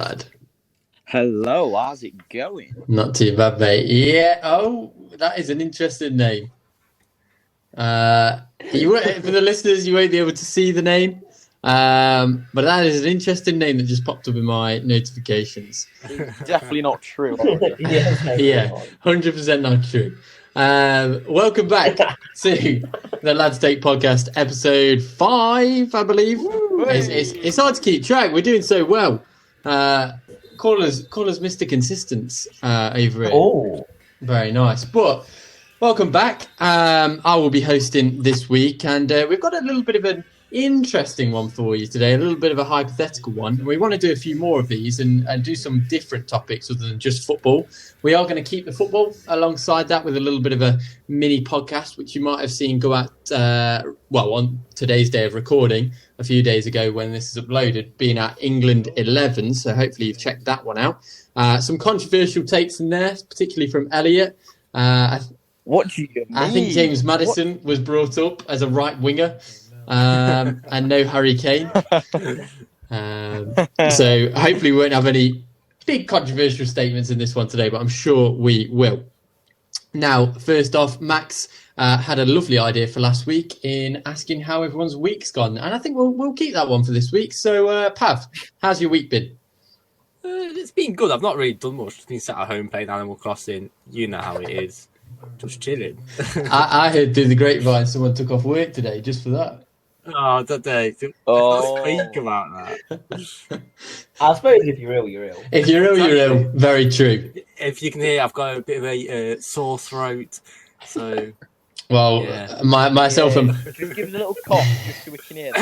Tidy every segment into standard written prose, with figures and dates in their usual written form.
Bad. Hello, how's it going? Not too bad, mate. Yeah. Oh, that is an interesting name. For the listeners, you won't be able to see the name, but that is an interesting name that just popped up in my notifications. It's definitely not true. Yeah, 100% not true. Welcome back to the LadsTake podcast, episode 5, I believe. It's hard to keep track. We're doing so well. Call us Mr. Consistence over here. Oh, Very nice. But welcome back. I will be hosting this week, and we've got a little bit of an interesting one for you today, a little bit of a hypothetical one. We want to do a few more of these and do some different topics other than just football. We are going to keep the football alongside that with a little bit of a mini podcast, which you might have seen go out, on today's day of recording, a few days ago when this is uploaded, being at England 11. So hopefully you've checked that one out. Some controversial takes in there, particularly from Elliot. What do you mean? I think James Maddison was brought up as a right winger. And no Harry Kane. So hopefully we won't have any big controversial statements in this one today, but I'm sure we will. Now, first off, Max had a lovely idea for last week in asking how everyone's week's gone, and I think we'll keep that one for this week. So, Pav, how's your week been? It's been good. I've not really done much. Just been sat at home playing Animal Crossing. You know how it is. Just chilling. I heard through the grapevine someone took off work today just for that. Oh, don't they? Let's speak about that. I suppose if you're ill, you're ill. If you're ill, you're ill. Very true. If you can hear, I've got a bit of a sore throat. So, well, yeah. myself and Just give us a little cough just so we can hear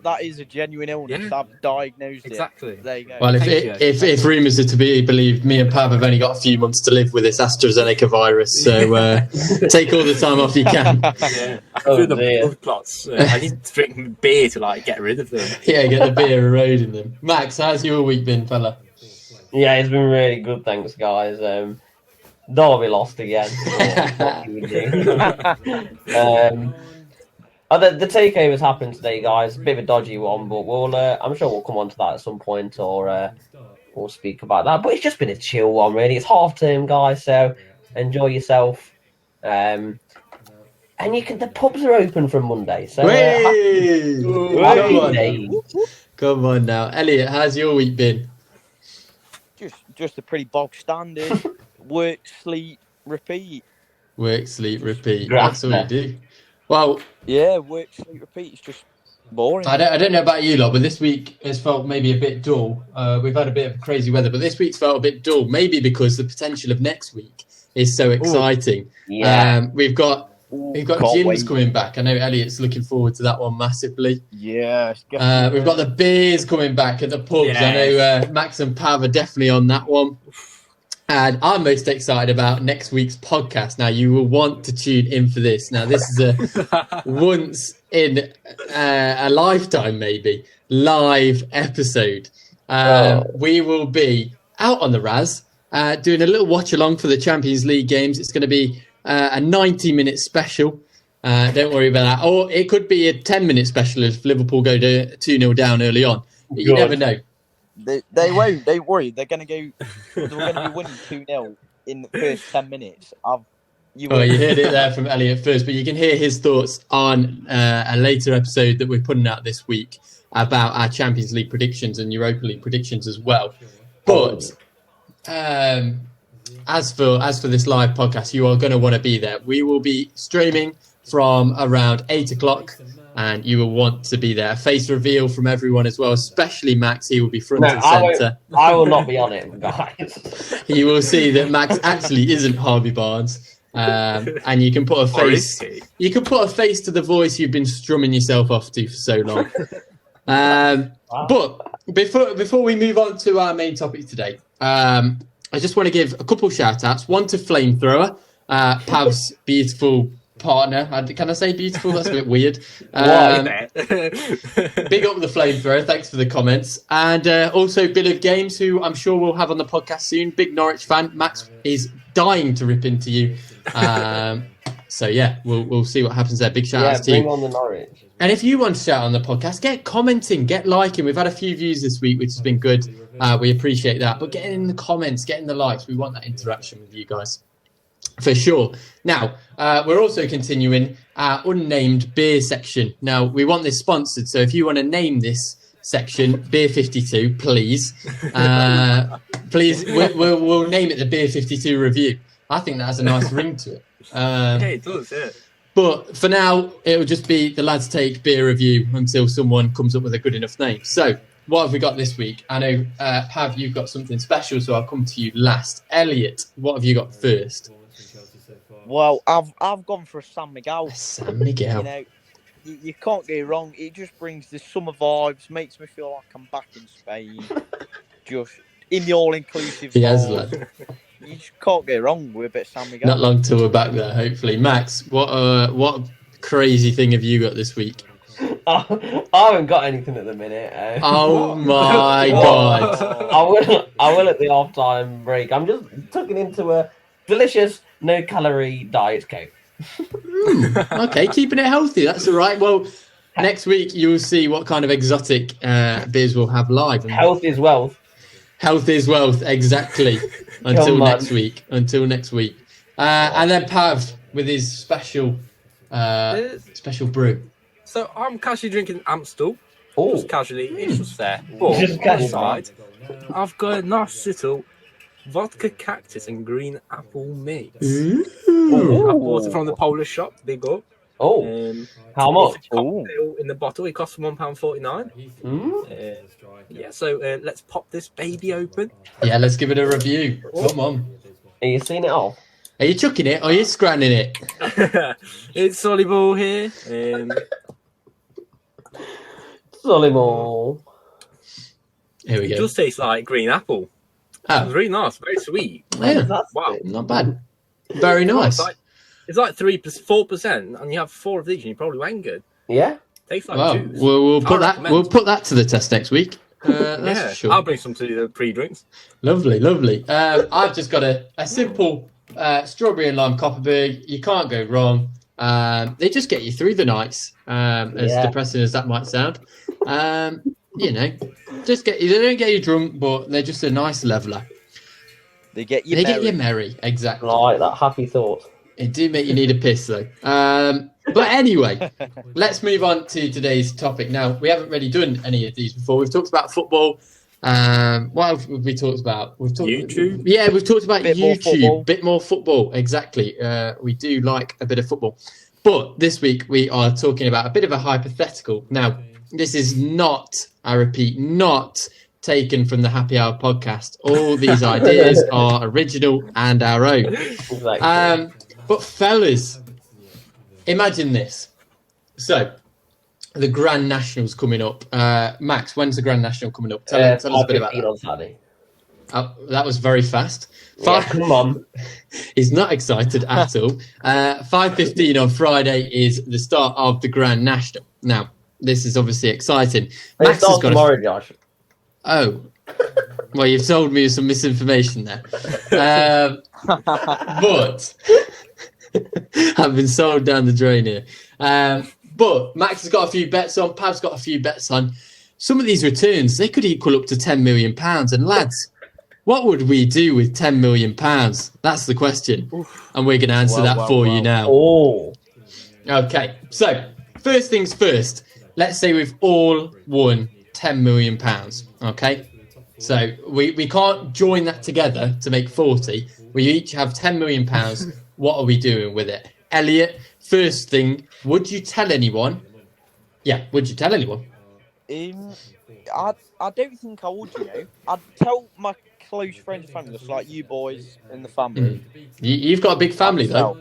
that is a genuine illness. Yeah. I've diagnosed it. Exactly. There you go. well, if rumours are to be believed, me and Pav have only got a few months to live with this AstraZeneca virus, so take all the time off you can. Yeah. I can feel the blood clots. I need to drink beer to get rid of them. Yeah, get the beer eroding them. Max, how's your week been, fella? Yeah, it's been really good, thanks, guys. Derby lost again. What you would do. The takeovers happened today, guys. A bit of a dodgy one, but I'm sure we'll come on to that at some point, or we'll speak about that. But it's just been a chill one, really. It's half term, guys, so enjoy yourself. And the pubs are open from Monday, so happy days. Come on now, Elliot. How's your week been? Just a pretty bog standard. Work, sleep, repeat. Work, sleep, repeat. That's all we do. Well, yeah, work, sleep, repeat. It's just boring. I don't know about you lot, but this week has felt maybe a bit dull. We've had a bit of crazy weather, but this week's felt a bit dull. Maybe because the potential of next week is so exciting. Yeah. We've got gyms coming back. I know Elliot's looking forward to that one massively. Yeah. We've got the beers coming back at the pubs. Yes. I know Max and Pav are definitely on that one. And I'm most excited about next week's podcast. Now, you will want to tune in for this. Now, this is a once in a lifetime, maybe, live episode. We will be out on the Raz doing a little watch along for the Champions League games. It's going to be a 90-minute special. Don't worry about that. Or it could be a 10-minute special if Liverpool go 2-0 down early on. But you never know. They won't. Don't worry. They're going to be winning 2-0 in the first 10 minutes. You heard it there from Elliot first, but you can hear his thoughts on a later episode that we're putting out this week about our Champions League predictions and Europa League predictions as well. But as for this live podcast, you are going to want to be there. We will be streaming from around 8 o'clock. And you will want to be there. A face reveal from everyone as well, especially Max. He will be front and centre. I will not be on it, guys. You will see that Max actually isn't Harvey Barnes, and you can put a face. You can put a face to the voice you've been strumming yourself off to for so long. But before we move on to our main topic today, I just want to give a couple shout outs. One to Flamethrower, Pav's beautiful partner. Can I say beautiful? That's a bit weird. Big up the Flamethrower. Thanks for the comments. And also Bill of Games, who I'm sure we'll have on the podcast soon. Big Norwich fan. Max is dying to rip into you. So yeah, we'll see what happens there. Big shout Yeah, outs to you. bring on the Norwich. And if you want to shout on the podcast, get commenting, get liking. We've had a few views this week, which has been good. We appreciate that. But get in the comments, get in the likes. We want that interaction with you guys. For sure. Now, we're also continuing our unnamed beer section. Now, we want this sponsored. So if you want to name this section, Beer 52, please. Please, we'll name it the Beer 52 Review. I think that has a nice ring to it. Yeah, it does, yeah. But for now, it'll just be the LadsTake beer review until someone comes up with a good enough name. So, what have we got this week? I know, Pav, you've got something special, so I'll come to you last. Elliot, what have you got first? Well, I've gone for a San Miguel. San Miguel. You know, you can't go wrong. It just brings the summer vibes, makes me feel like I'm back in Spain. Just in the all-inclusive. He has, lad. You just can't go wrong with a bit of San Miguel. Not long till we're back there, hopefully. Max, what crazy thing have you got this week? I haven't got anything at the minute. Oh my god! I will at the half-time break. I'm just tucking into a delicious, no-calorie diet Coke. Okay, keeping it healthy. That's all right. Well, next week you'll see what kind of exotic beers we'll have live. Health is wealth. Health is wealth, exactly. Until next week. And then Pav with his special brew. So I'm casually drinking Amstel. Oh, Just casually, it's just there. But Just casual. on the side, I've got a nice little vodka cactus and green apple mix. I bought it from the Polish shop, big up. Oh, how It's much? a cocktail in the bottle. It costs £1.49. Yeah, so let's pop this baby open. Yeah, let's give it a review. Come on. Are you seeing it off? Are you chucking it or are you scranning it? It's soluble here. Solimo. Here we It go. does taste like green apple. It's Oh, really nice, very sweet. yeah, Wow. not bad. Very nice. It's like 4%, and you have 4 of these, and you're probably wangered. Yeah. Tastes like Well, juice. we'll put I that. recommend. We'll put that to the test next week. That's for sure. I'll bring some to the pre-drinks. Lovely. I've just got a simple strawberry and lime Copperberg. You can't go wrong. They just get you through the nights. As depressing as that might sound, you know, they don't get you drunk, but they're just a nice leveler. They get you They merry. get you merry, exactly. Like that happy thought. It do make you need a piss though. But anyway, let's move on to today's topic. Now, we haven't really done any of these before. We've talked about football. What have we talked about? We've talked YouTube? Yeah, we've talked about Bit more YouTube. football. Bit more football, exactly. We do like a bit of football. But this week we are talking about a bit of a hypothetical. Now, this is not, I repeat, not taken from the Happy Hour podcast. All these ideas are original and our own. Exactly. But fellas, imagine this. So, the Grand National's coming up. Max, when's the Grand National coming up? Tell us a bit about that. On Saturday. That was very fast. Yeah, come on. He's not excited at all. 5:15 on Friday is the start of the Grand National. Now, this is obviously exciting. It starts tomorrow, Josh. Oh, well, you've told me some misinformation there. But I've been sold down the drain here. But Max has got a few bets on. Pav's got a few bets on. Some of these returns, they could equal up to £10 million. And lads, what would we do with £10 million? That's the question. And we're going to answer that for you now. Oh. Okay, so first things first. Let's say we've all won £10 million. Okay, so we can't join that together to make 40. We each have £10 million. What are we doing with it? Elliot, first thing, would you tell anyone? Yeah, would you tell anyone? I don't think I would, you know. I'd tell my close friends and family, just like you boys in the family. You've got a big family, though.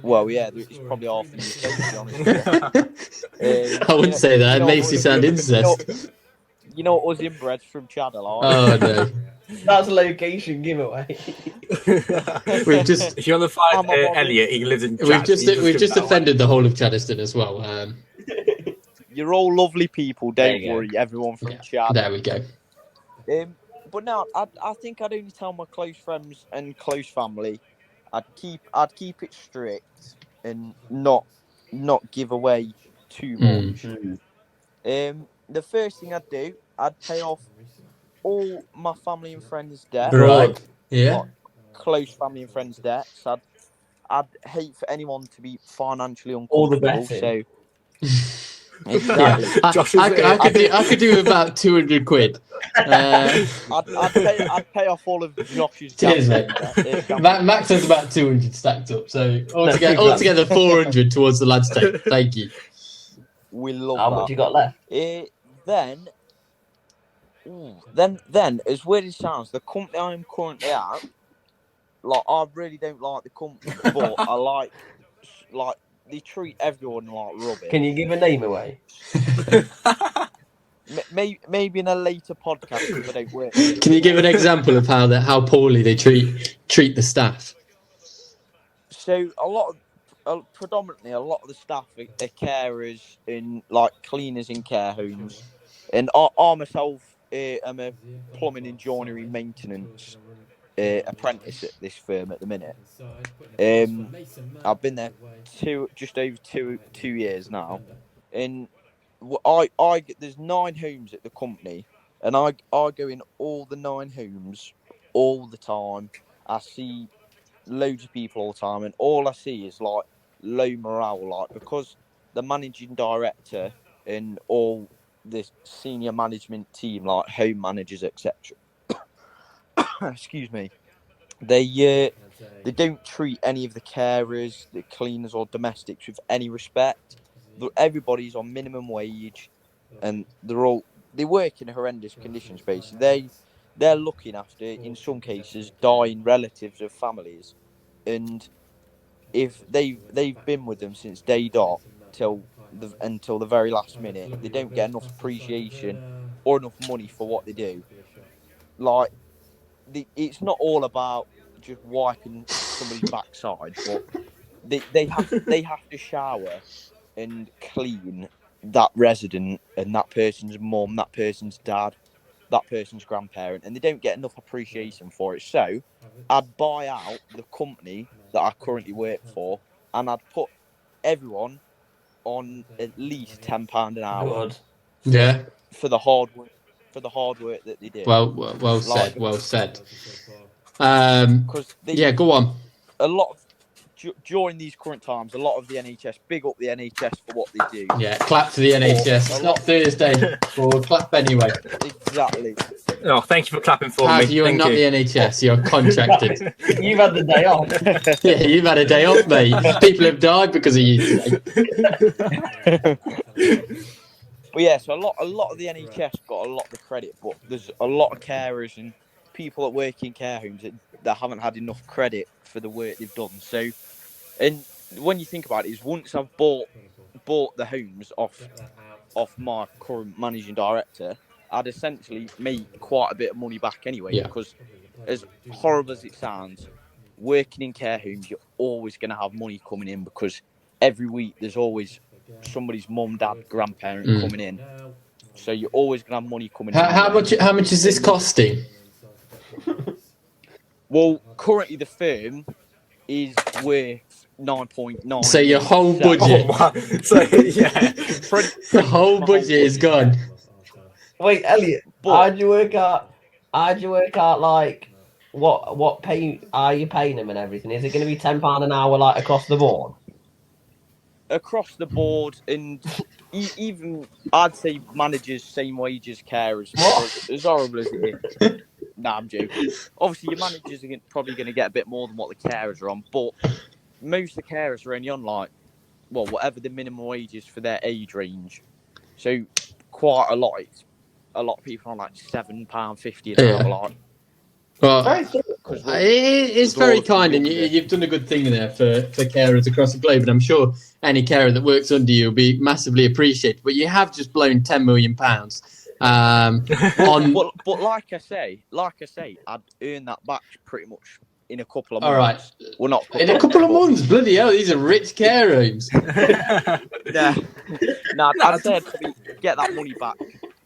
Well, yeah, it's probably half the UK, to be honest. I wouldn't say that. It makes you sound incest. You know what us inbreds from Chadder are? Oh, no. That's a location giveaway. We've just If you're on the five, I'm a Elliot, he lives in. we've just offended the whole of Chaddeston as well. You're all lovely people, There don't you go. worry, everyone from Yeah, Chadder. there we go. But no, I think I'd only tell my close friends and close family. I'd keep it strict and not give away too much. The first thing I'd do, I'd pay off all my family and friends' debt, Right. Yeah. like close family and friends' debts. I'd hate for anyone to be financially All the uncomfortable. betting. So exactly, Yeah. Josh is I could do about 200 quid. I'd pay off all of Josh's Cheers, gambling mate. debt. Gambling Max has about 200 stacked up, so exactly. altogether 400 towards the lads take. Thank you. We love How that. much you got left? Then, as weird as it sounds, the company I'm currently at, like, I really don't like the company, but I like they treat everyone like rubbish. Can you give a name away? Maybe in a later podcast if I don't work. Can you give an example of how poorly they treat the staff? So predominantly a lot of the staff are carers and like cleaners in care homes, and I myself am a plumbing and joinery maintenance apprentice at this firm at the minute. I've been there just over two years now, and there's 9 homes at the company, and I go in all the 9 homes all the time. I see loads of people all the time, and all I see is like low morale, like because the managing director and all the senior management team, like home managers, etc. Excuse me. They don't treat any of the carers, the cleaners, or domestics with any respect. Everybody's on minimum wage, and they work in horrendous conditions. Basically, they're looking after, in some cases, dying relatives of families, and if they've been with them since day dot until the very last minute, they don't get enough appreciation or enough money for what they do. Like, it's not all about just wiping somebody's backside, but they have to shower and clean that resident and that person's mum, that person's dad, that person's grandparent, and they don't get enough appreciation for it. So I'd buy out the company that I currently work for, and I'd put everyone on at least £10 an hour. Good. Yeah. For the hard work that they do. Well said. Well said. Because yeah, go on. A lot of during these current times, a lot of the NHS, big up the NHS for what they do. Yeah, clap for the NHS. It's not Thursday, but clap anyway. Exactly. Oh, thank you for clapping for Have me. you are not the NHS. You're contracted. You've had the day off. Yeah, you've had a day off, mate. People have died because of you today. But yeah, so a lot of the NHS got a lot of the credit, but there's a lot of carers and people that work in care homes that haven't had enough credit for the work they've done. So, and when you think about it, is once I've bought the homes off my current managing director, I'd essentially make quite a bit of money back anyway. Yeah. Because as horrible as it sounds, working in care homes, you're always going to have money coming in because every week there's always somebody's mum, dad, grandparent coming in. So you're always going to have money coming in. How much is this costing? Well, currently the firm is worth 9.9. So your whole budget. So yeah, The whole budget is gone. Wait, Elliot, how'd you work out like what pay are you paying him and everything? Is it going to be £10 an hour like across the board? Across the board, and even I'd say managers same wage as carers. As horrible as it is. Nah, I'm joking. Obviously, your managers are probably going to get a bit more than what the carers are on, but most of the carers are only on whatever the minimum wage is for their age range. So quite a lot. A lot of people on like £7.50 an hour. Like, Well, it's very kind, and you've done a good thing there for carers across the globe, and I'm sure any carer that works under you will be massively appreciated. But you have just blown £10 million on. But like I say, I'd earn that back pretty much in a couple of months. All right, well, not in a couple of months. Bloody hell, these are rich care homes. I'd say I'd probably get that money back.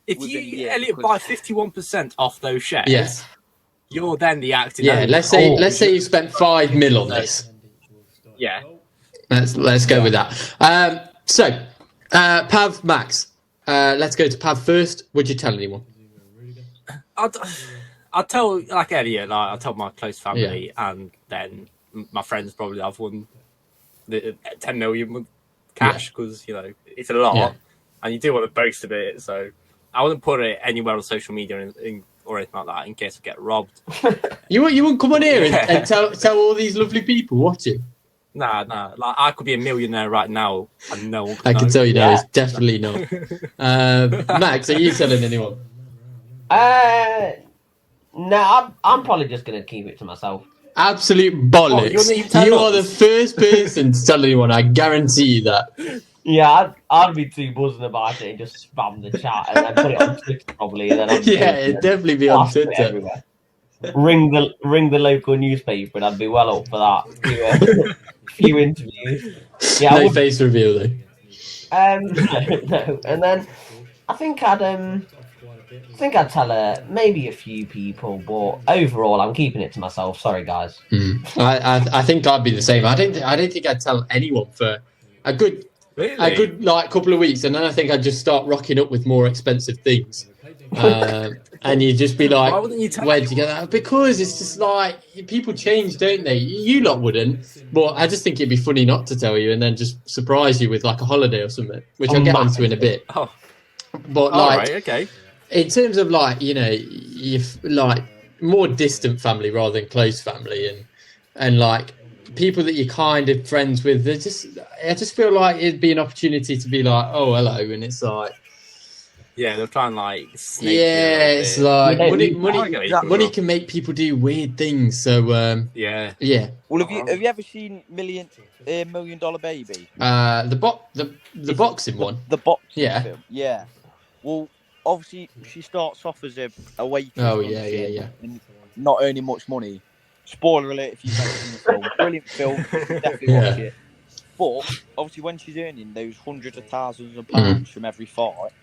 If you, Elliot, buy 51% off those shares, yes, You're then the acting. Yeah, owner. let's say you spent 5 mil on this. Yeah. Let's go with that. So, Pav, Max, let's go to Pav first. Would you tell anyone? I'll tell, like Elliot, I'll tell my close family, and then my friends probably I've won the 10 million cash because it's a lot, and you do want to boast a bit. So I wouldn't put it anywhere on social media or anything like that in case I get robbed. You wouldn't come on here and tell all these lovely people watching? Nah. Like I could be a millionaire right now, and no one could I can know. tell you now, it's definitely not. Max, are you telling anyone? No, I'm probably just going to keep it to myself. Absolute bollocks. Oh, you are the first person to tell anyone, I guarantee you that. Yeah, I'd be too buzzing about it and just spam the chat and then put it on Twitter probably. And then it'd definitely be on Twitter. Everywhere. Ring the local newspaper and I'd be well up for that. Few interviews. Yeah, no face reveal though. No. And then I think I'd tell maybe a few people, but overall I'm keeping it to myself. Sorry guys. I think I'd be the same. I don't think I'd tell anyone for a good like couple of weeks, and then I think I'd just start rocking up with more expensive things. And you'd just be like, where'd you get that? Because it's just like people change, don't they? You lot wouldn't, but I just think it'd be funny not to tell you and then just surprise you with like a holiday or something, which I'll get onto in a bit. Oh. But right, okay. In terms of like, if like more distant family rather than close family and like people that you're kind of friends with, I just feel like it'd be an opportunity to be like, oh, hello. And it's like, yeah, they'll try and like snake you it's like money can make people do weird things. So yeah. Well, have you ever seen $1 Million Baby? The boxing one. The boxing film. Yeah. Well, obviously she starts off as a waitress. Oh yeah. And not earning much money. Spoiler alert if you've never seen the film. Brilliant film. Definitely watch it. But obviously when she's earning those hundreds of thousands of pounds from every fight,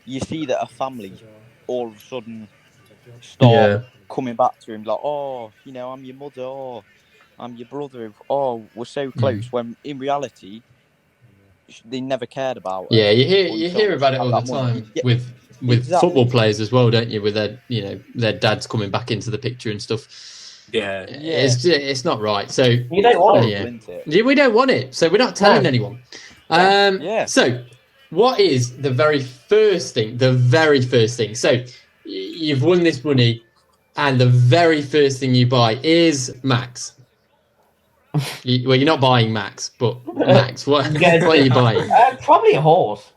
you see that her family all of a sudden start coming back to him like, oh, I'm your mother, oh, I'm your brother, oh, we're so close. When in reality, they never cared about her. Yeah, you hear about it all the time with football players as well, don't you? With their dads coming back into the picture and stuff. Yeah. It's not right. So you don't want it. We don't want it, so we're not telling anyone. So what is the very first thing? So you've won this money, and the very first thing you buy is Max. You're not buying Max, but Max, what are you buying? Probably a horse.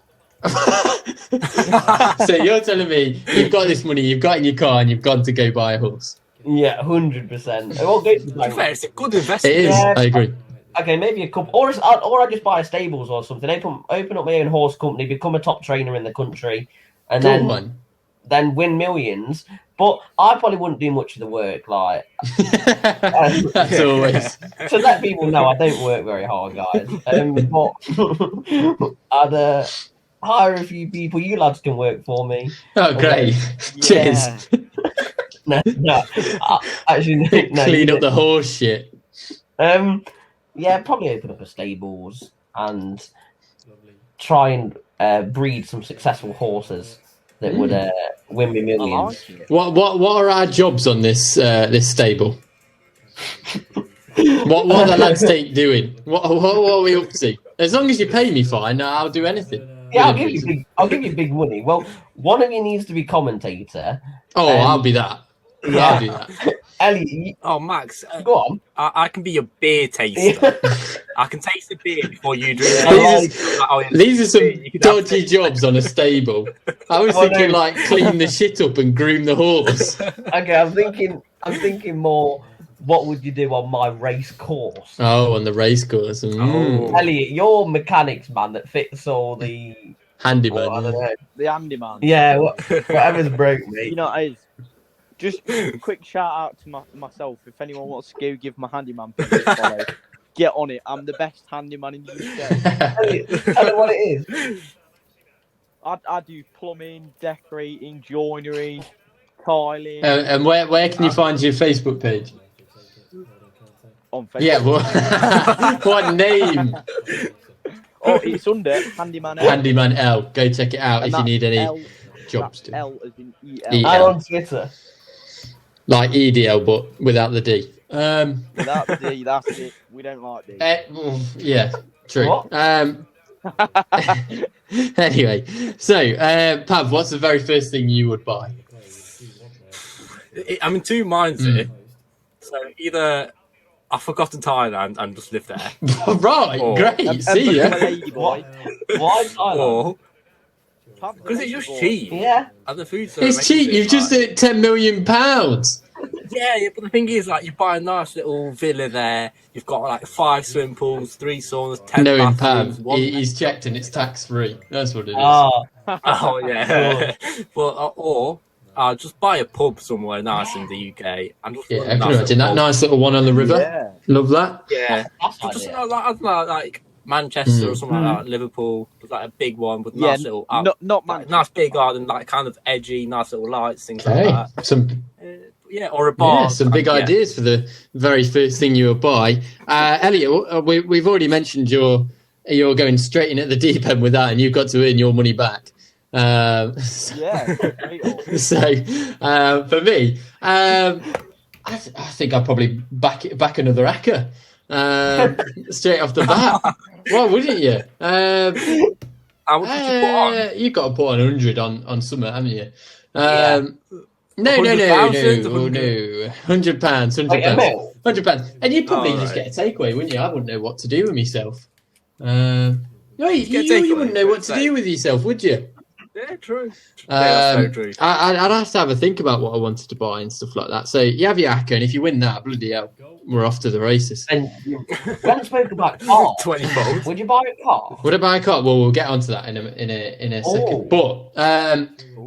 So you're telling me you've got this money, you've got in your car, and you've gone to go buy a horse? Yeah, 100%. I won't go to the bank. It's a good investment. It is. Yeah, I agree. Okay, maybe a couple, or I just buy a stables or something. Open up my own horse company, become a top trainer in the country, and then win millions. But I probably wouldn't do much of the work, like. That's always. To let people know, I don't work very hard, guys. But I'd hire a few people. You lads can work for me. Oh, great! Cheers. No. Actually, no. Clean up the horse shit. Yeah, probably open up a stables and try and breed some successful horses that would win me millions. What are our jobs on this stable? What are the LadsTake doing? What are we up to? As long as you pay me fine, I'll do anything. Yeah, I'll give you big money. Well, one of you needs to be commentator. Oh, I'll be that. Yeah. I'll do that. Ellie, Max, go on. I can be your beer taster. I can taste the beer before you drink it. These are some dodgy jobs on a stable. I was thinking like clean the shit up and groom the horse. Okay, I'm thinking more. What would you do on my race course? Oh, on the race course. Elliot, you're mechanics man that fix all the handyman. I don't know. The handyman. Yeah, whatever's broke, mate. You know what it is? Just a quick shout out to myself. If anyone wants to go give my handyman page a follow, get on it. I'm the best handyman in the UK. Tell them what it is. I do plumbing, decorating, joinery, Kylie. And where can you find your Facebook page? On Facebook. Yeah, what name? Oh, it's under Handyman L. Handyman L. Go check it out And if you need any L, jobs. that's L as in EL. E- And on Twitter. Like EDL, but without the D. Without the D, that's it. We don't like D. Yeah, true. What? Anyway, so Pav, what's the very first thing you would buy? I'm in two minds here. So either I've forgotten Thailand and just live there. Right, Or- great. See ya. Boy. Why Thailand? Because it's just cheap. Yeah. And the food's so It's cheap. amazing, You've just like- hit £10 million. Yeah, but the thing is, like, you buy a nice little villa there. You've got like 5 swimming pools, 3 saunas, 10 Knowing bathrooms. Pav, one... he's checked and it's tax free. That's what it is. Oh, Oh yeah. But or I'll just buy a pub somewhere nice in the UK and just Yeah, run I a can nice imagine little that pub. nice little one on the river. Yeah. Love that. Yeah, that's just idea. I don't know, like Manchester or something like that, Liverpool, just like a big one with Yeah, nice little, not like, Manchester. nice big garden, like kind of edgy, nice little lights, things like Okay, that. some Or a bar. big Yeah. ideas for the very first thing you will buy. Elliot, we've already mentioned you're going straight in at the deep end with that, and you've got to earn your money back. Yeah. So for me, I think I'll probably back another Acker straight off the bat. Why wouldn't you? How much did you put on? You've got to put on 100 on Summit, haven't you? Yeah. No, £100,000, £100, Wait, a mil? £100, and you'd probably Oh, just right. get a takeaway, wouldn't you? I wouldn't know what to do with myself. No, get a you takeaway, wouldn't know what to say. do with yourself, would you? Yeah, true. Yeah, that's so true. I'd have to have a think about what I wanted to buy and stuff like that. So you have your Acker, and if you win that, bloody hell, we're off to the races. And when spoke about car, 20 fold. would you buy a car? Would I buy a car? Well, we'll get onto that in a second. But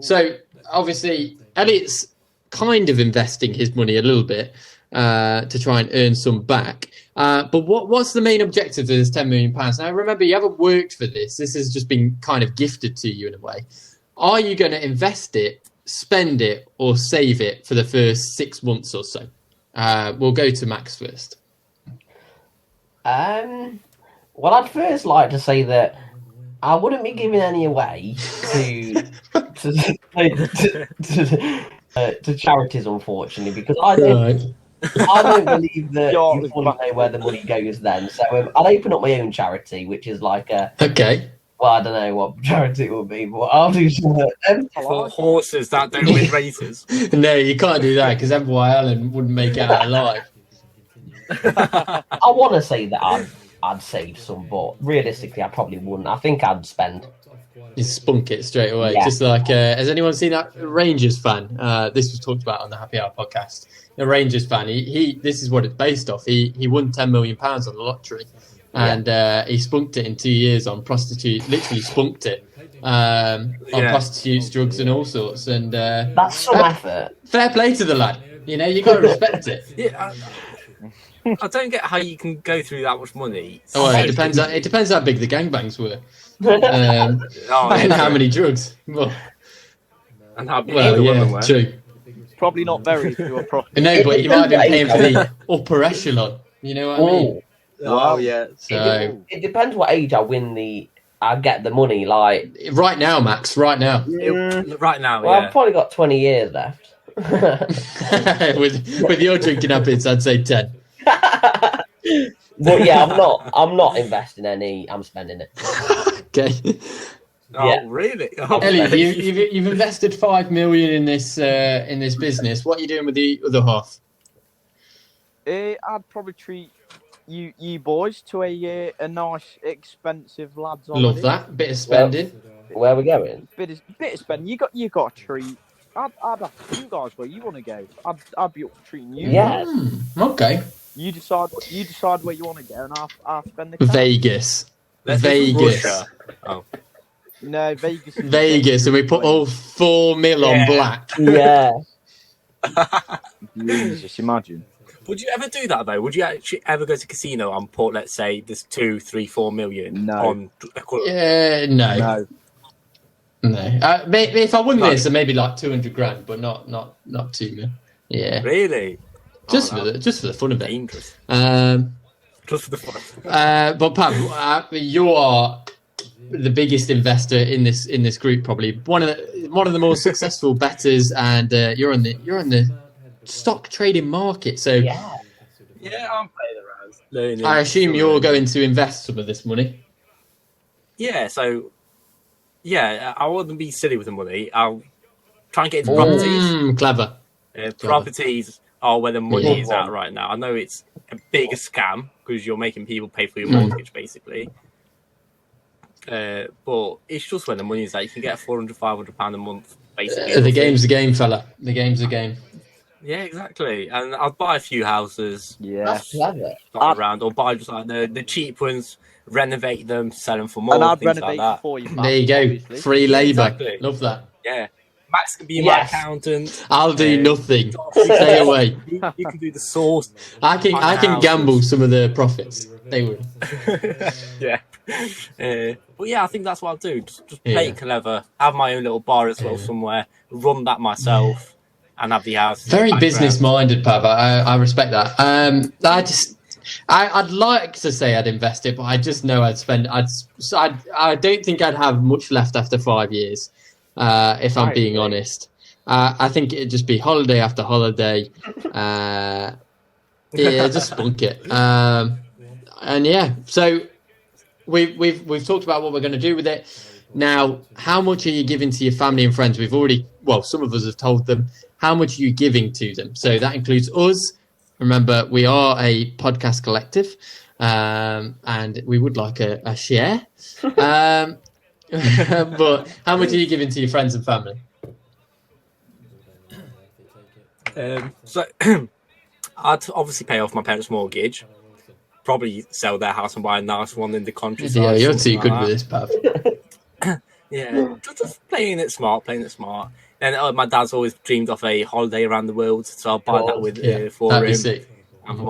so obviously, Elliot's kind of investing his money a little bit to try and earn some back. But what's the main objective of this £10 million? Now, remember, you haven't worked for this. This has just been kind of gifted to you in a way. Are you going to invest it, spend it, or save it for the first 6 months or so? We'll go to Max first. Well, I'd first like to say that I wouldn't be giving any away to charities, unfortunately, because I don't believe that you fully know where the money goes then. So I'd open up my own charity, which is like Okay. well, I don't know what charity it would be, but I'll do some. For horses that don't win races. No, you can't do that because MY Allen wouldn't make it out alive. I want to say that I'd save some, but realistically, I probably wouldn't. I think I'd spend. You spunk it straight away. Yeah. Just like, has anyone seen that Rangers fan? This was talked about on the Happy Hour podcast. The Rangers fan, he this is what it's based off. He won £10 million on the lottery, and he spunked it in 2 years on prostitutes. Literally spunked it on prostitutes, drugs, and all sorts. And That's some effort. fair play to the lad. You know, you got to respect it. Yeah, I don't get how you can go through that much money. Oh, it depends. It depends how big the gangbangs were, Oh, and yeah, how true. many drugs. Well, And how big well the women yeah, were. true. Probably not very if you were pro. No, but you might have been paying for the upper echelon. You know what I mean? Wow, yeah. So It depends what age I get the money. Like, right now, Max, right now, Right now, well, yeah. I've probably got 20 years left. with your drinking habits, I'd say 10. But yeah, I'm not investing any. I'm spending it. Okay, Oh, Yeah. really? Oh, Ellie, you've invested $5 million in this business. What are you doing with the other half? I'd probably treat you boys to a nice, expensive lads. Love holiday. that bit of spending. Where are we going? Bit of spending. You got a treat. I'd ask you guys where you want to go. I'd be up for treating you. Yeah. Okay, You decide where you want to go, and I'll spend the cash. Vegas, Let's go to Vegas, Russia. Oh. No, Vegas. is Vegas, and we put all $4 million on Yeah. black. Yeah. Jesus, imagine. Would you ever do that though? Would you actually ever go to casino and put, let's say, there's 2, 3, 4 million No. on? Yeah, no. No. No. Maybe if I won this, then maybe like 200 grand, but not 2 million. Yeah. Really? Just for the fun of it. Dangerous. Just for the fun. But Pav, you are the biggest investor in this group, probably one of the more successful bettors, and you're on the stock trading market. So Yeah. Yeah, I'm playing around. Learning. I assume you're going to invest some of this money. Yeah, so I wouldn't be silly with the money. I'll try and get into properties. Clever. Properties are where the money Yeah. is at right now. I know it's a bigger scam because you're making people pay for your mortgage, basically. But it's just where the money is at. You can get £400, £500 a month, basically. The game's the game, fella. The game's the game. Yeah, exactly. And I'll buy a few houses. Yeah. That's clever. Around, or buy just like the cheap ones, renovate them, sell them for more, And I'd things renovate like that. for you. There you go. Obviously. Free labour. Exactly. Love that. Yeah. Max can be my Yes. accountant. I'll do nothing. Stay away. You can do the source. I can gamble some of the profits. They will. Yeah. But yeah, I think that's what I'll do. Just play it clever. Have my own little bar as well somewhere. Run that myself. And have the house. Very business minded, Pav. I respect that. I'd like to say I'd invest it, but I just know I don't think I'd have much left after 5 years. If I'm being honest, I think it'd just be holiday after holiday. Just spunk it. And yeah, so we've talked about what we're going to do with it. Now, how much are you giving to your family and friends? Some of us have told them. How much are you giving to them? So that includes us. Remember, we are a podcast collective, and we would like a share. But how much are you giving to your friends and family? So I'd obviously pay off my parents' mortgage. Probably sell their house and buy a nice one in the countryside. Yeah, you're too like good that. with this, Pav. Yeah, just playing it smart. And my dad's always dreamed of a holiday around the world, so I'll buy that with for that'd be him sick. and for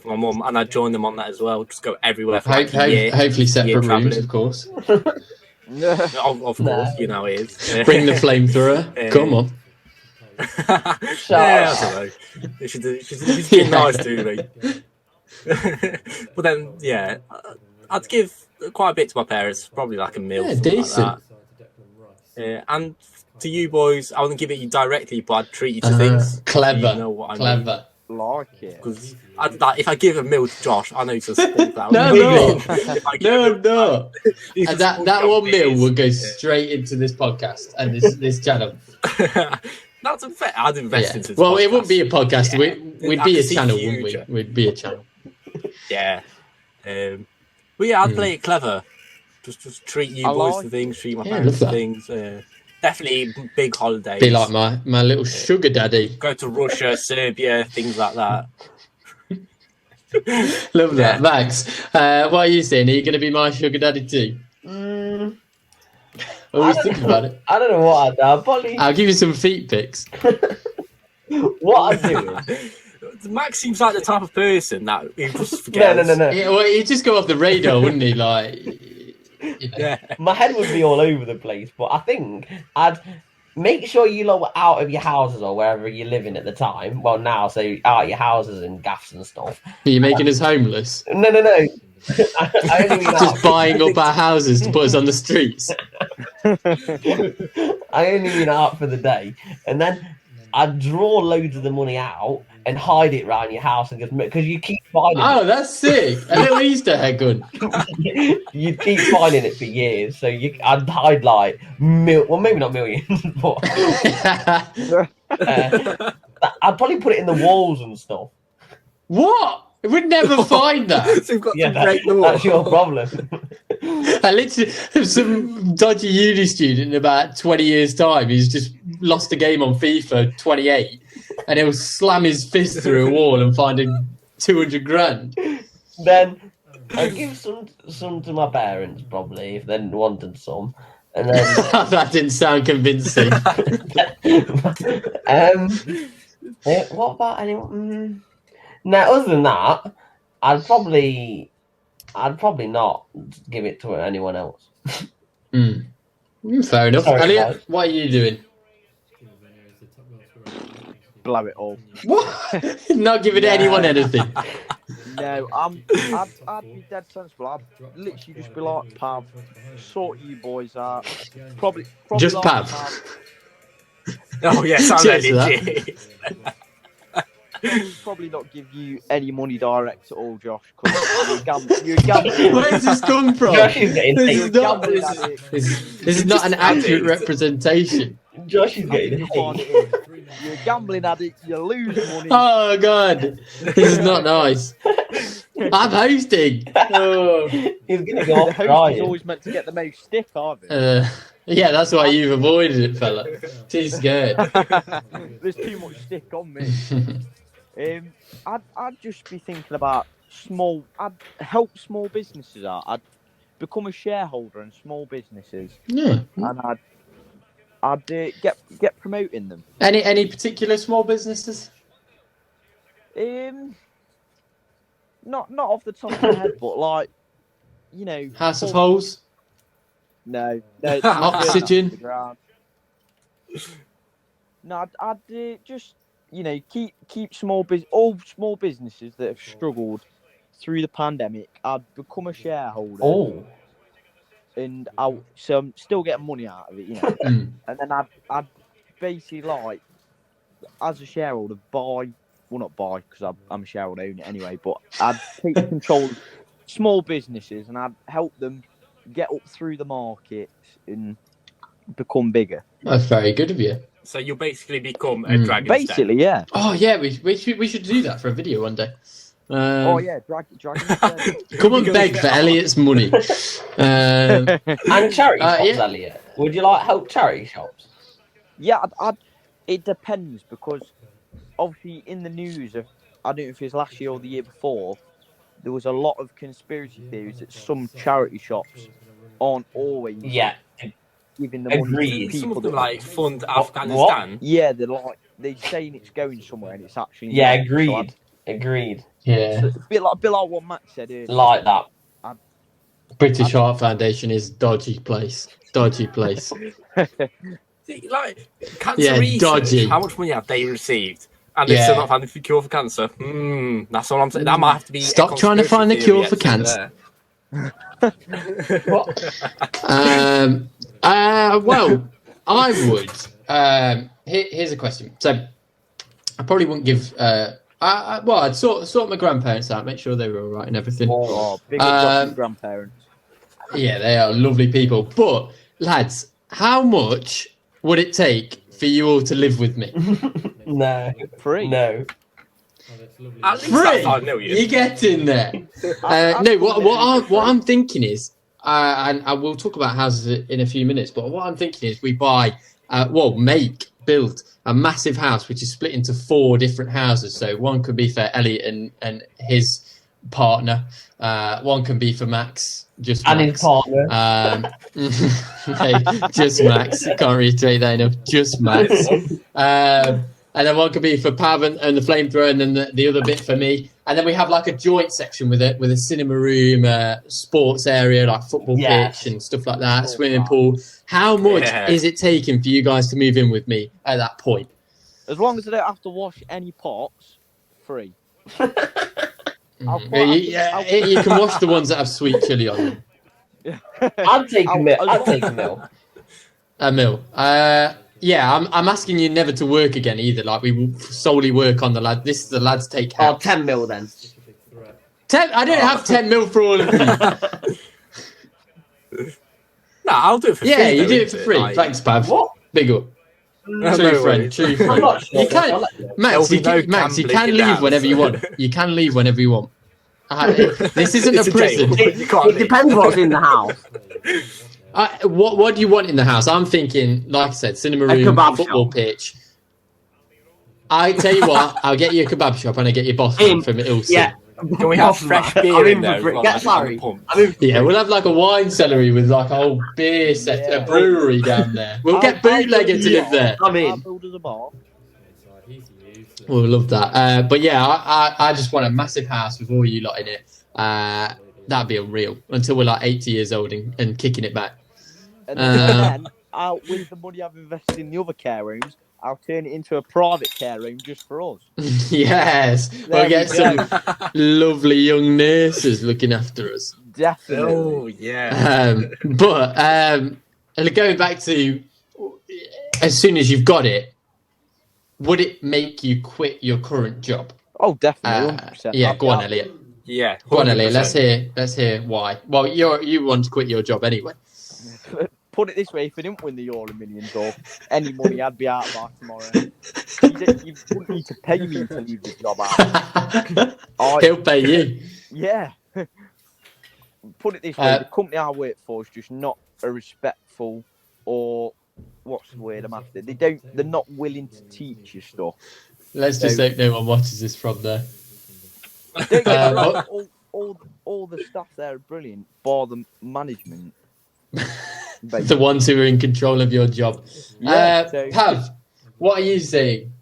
my mum, and I join them on that as well. Just go everywhere for like a year. Hopefully separate rooms, travelling. of course. Of course, you know it is. Bring the flamethrower. Come on. Yeah, I don't know. She's being nice to me. But then, yeah, I'd give quite a bit to my parents, probably like a meal. Yeah, something decent. like that. And to you boys, I wouldn't give it you directly, but I'd treat you to things. Clever. So you know what I mean. Clever. Like it. Because if I give a meal to Josh, I know he's going to spend that. No. He's And just that gonna one be meal his. would go straight into this podcast and this channel. That's unfair. I'd invest into this Well, podcast. it wouldn't be a podcast. Yeah. We'd I be can a see channel, future. wouldn't we? We'd be a channel. Yeah. But yeah, I'd play it clever. Just treat you I boys like to things, treat my Yeah, parents love to that. things. Definitely big holidays. Be like my little sugar daddy. Go to Russia, Serbia, things like that. Love that. Yeah. Max, what are you saying? Are you going to be my sugar daddy too? Always thinking about it. I don't know what I'd do. I'd probably I'll give you some feet pics. what I'd do. Max seems like the type of person that he just forgets. No. Yeah, well, he'd just go off the radar, wouldn't he? Like, you know. Yeah. My head would be all over the place, but I think I'd make sure you lot were out of your houses or wherever you're living at the time. Well, now, so out of your houses and gaffs and stuff. Are you making us homeless? No. I only mean Just out. buying up our houses to put us on the streets? I only mean out for the day, and then I'd draw loads of the money out and hide it around your house, and because you keep finding Oh, that's sick. A little Easter egg gun. you'd keep finding it for years. So I'd hide like well, maybe not millions, but I'd probably put it in the walls and stuff. What? We'd never find that. So you've got Yeah, to break the wall. that's your problem. I literally, some dodgy uni student in about 20 years' time, he's just lost a game on FIFA 28, and he'll slam his fist through a wall and find 200 grand. Then I'd give some to my parents probably if they wanted some, and then That didn't sound convincing. what about anyone? No, other than that, I'd probably not give it to anyone else. Fair enough. Sorry, Elliot, guys. what are you doing? Blow it all. What? Not giving Yeah. anyone anything. No, I'd be dead sensible. I'd literally just be like, Pav, sort you boys out. Probably Just like Pav. Oh yeah, sounds Cheers for that. legit. Probably not give you any money direct at all, Josh. Because you're gambling. Where's this come from? Josh is getting This hate. is not, Gambling addict. this is not an accurate representation. Josh is getting You're fine, hate. it is. You're a gambling addict. You lose money. Oh god, this is not nice. I'm hosting. Oh. He's gonna go The off host is crying. always meant to get the most stick, aren't they? Yeah, that's why you've avoided it, fella. Too scared. There's too much stick on me. I'd just be thinking about I'd help small businesses out. I'd become a shareholder in small businesses, Yeah. and I'd get promoting them. Any particular small businesses? Not off the top of my head, but like, you know, House of Holes? No, Oxygen? No, I'd just, you know, keep all small businesses that have struggled through the pandemic. I'd become a shareholder, Oh, and so I'm still getting money out of it, you know. And then I'd basically, like, as a shareholder, not buy because I'm a shareholder, own it anyway. But I'd take control of small businesses and I'd help them get up through the market and become bigger. That's very good of you. So you'll basically become a dragon. Basically, yeah. Oh yeah, we should do that for a video one day. Oh yeah, dragon. Come and beg for Elliot's money. and charity shops, yeah. Elliot. Would you like help charity shops? Yeah, it depends because obviously in the news of, I don't know if it was last year or the year before, there was a lot of conspiracy theories that some charity shops aren't always giving the money Agreed. to people Some of them that, like fund Afghanistan. yeah, they're saying it's going somewhere and it's actually Yeah, not. agreed. So Agreed. Yeah. a bit like what Max said earlier. Like that. British Heart Foundation is dodgy place. Dodgy place. Like cancer Yeah, research. dodgy. How much money have they received? And they've still not found the cure for cancer. That's all I'm saying. That might have to be. Stop trying to find the cure for cancer. Well, I would. Here's a question. So, I probably wouldn't give. I'd sort my grandparents out, make sure they were all right and everything. Oh, big up to grandparents. Yeah, they are lovely people. But lads, how much would it take for you all to live with me? No. Free. No. At least Free? that's 5 million. You get in there. No, what I'm thinking is, and I will talk about houses in a few minutes, but what I'm thinking is we buy, build a massive house which is split into 4 different houses. So one could be for Elliot and his partner. One can be for Max, just And Max. his partner. Hey, just Max. Can't reiterate that enough. Just Max. And then one could be for Pav and the flamethrower, and then the other bit for me. And then we have like a joint section with a cinema room, sports area, like football pitch and stuff like that, swimming pool. How much is it taking for you guys to move in with me at that point? As long as I don't have to wash any pots, free. You can wash the ones that have sweet chili on them. I'd take a mil. I'd take a mil. A mil. Yeah, I'm asking you never to work again either. Like, we will solely work on the lad. This is the LadsTake house. 10 mil then. 10? I don't have 10 mil for all of you. No, I'll do it for free. Yeah, you though, do it for isn't free. Like, Thanks, Pav. What? Big up. no True friend. worries. True I'm friend. not sure. You can, Max. You There'll be no can gambling in the leave whenever you house. want. You can leave whenever you want. This isn't It's a prison. jail. You can't leave. Depends what's in the house. What do you want in the house? I'm thinking, like I said, cinema A room, kebab football shop. pitch. I tell you what, I'll get you a kebab shop and I get you boss man from Ilse. Yeah. Can we have fresh beer I'm in in there? for as well, Get like sorry. on the pump? I'm in Yeah, we'll have like a wine cellar with like a whole beer set, a brewery down there. We'll get bootlegger to live there. I'm I'll in. build us a bar. We'll love that. But yeah, I just want a massive house with all you lot in it. That'd be unreal until we're like 80 years old and kicking it back. And then with the money I've invested in the other care homes, I'll turn it into a private care home just for us. Yes, we'll get some lovely young nurses looking after us. Definitely. Oh yeah. Going back to as soon as you've got it, would it make you quit your current job? Oh, definitely, 100%. Yeah, go on, Elliot. Yeah, 100%. Go on, Elliot. Let's hear why. Well, you want to quit your job anyway. Put it this way: if I didn't win the Euro Millions or any money, I'd be out by tomorrow. You wouldn't need to pay me to leave the job out. He'll pay you. Yeah. Put it this way: the company I work for is just not a respectful, or what's the word I'm after? They're not willing to teach you stuff. Let's just hope no one watches this from there. All the staff there are brilliant, bar the management. The ones who are in control of your job. Yeah, Pav, what are you saying?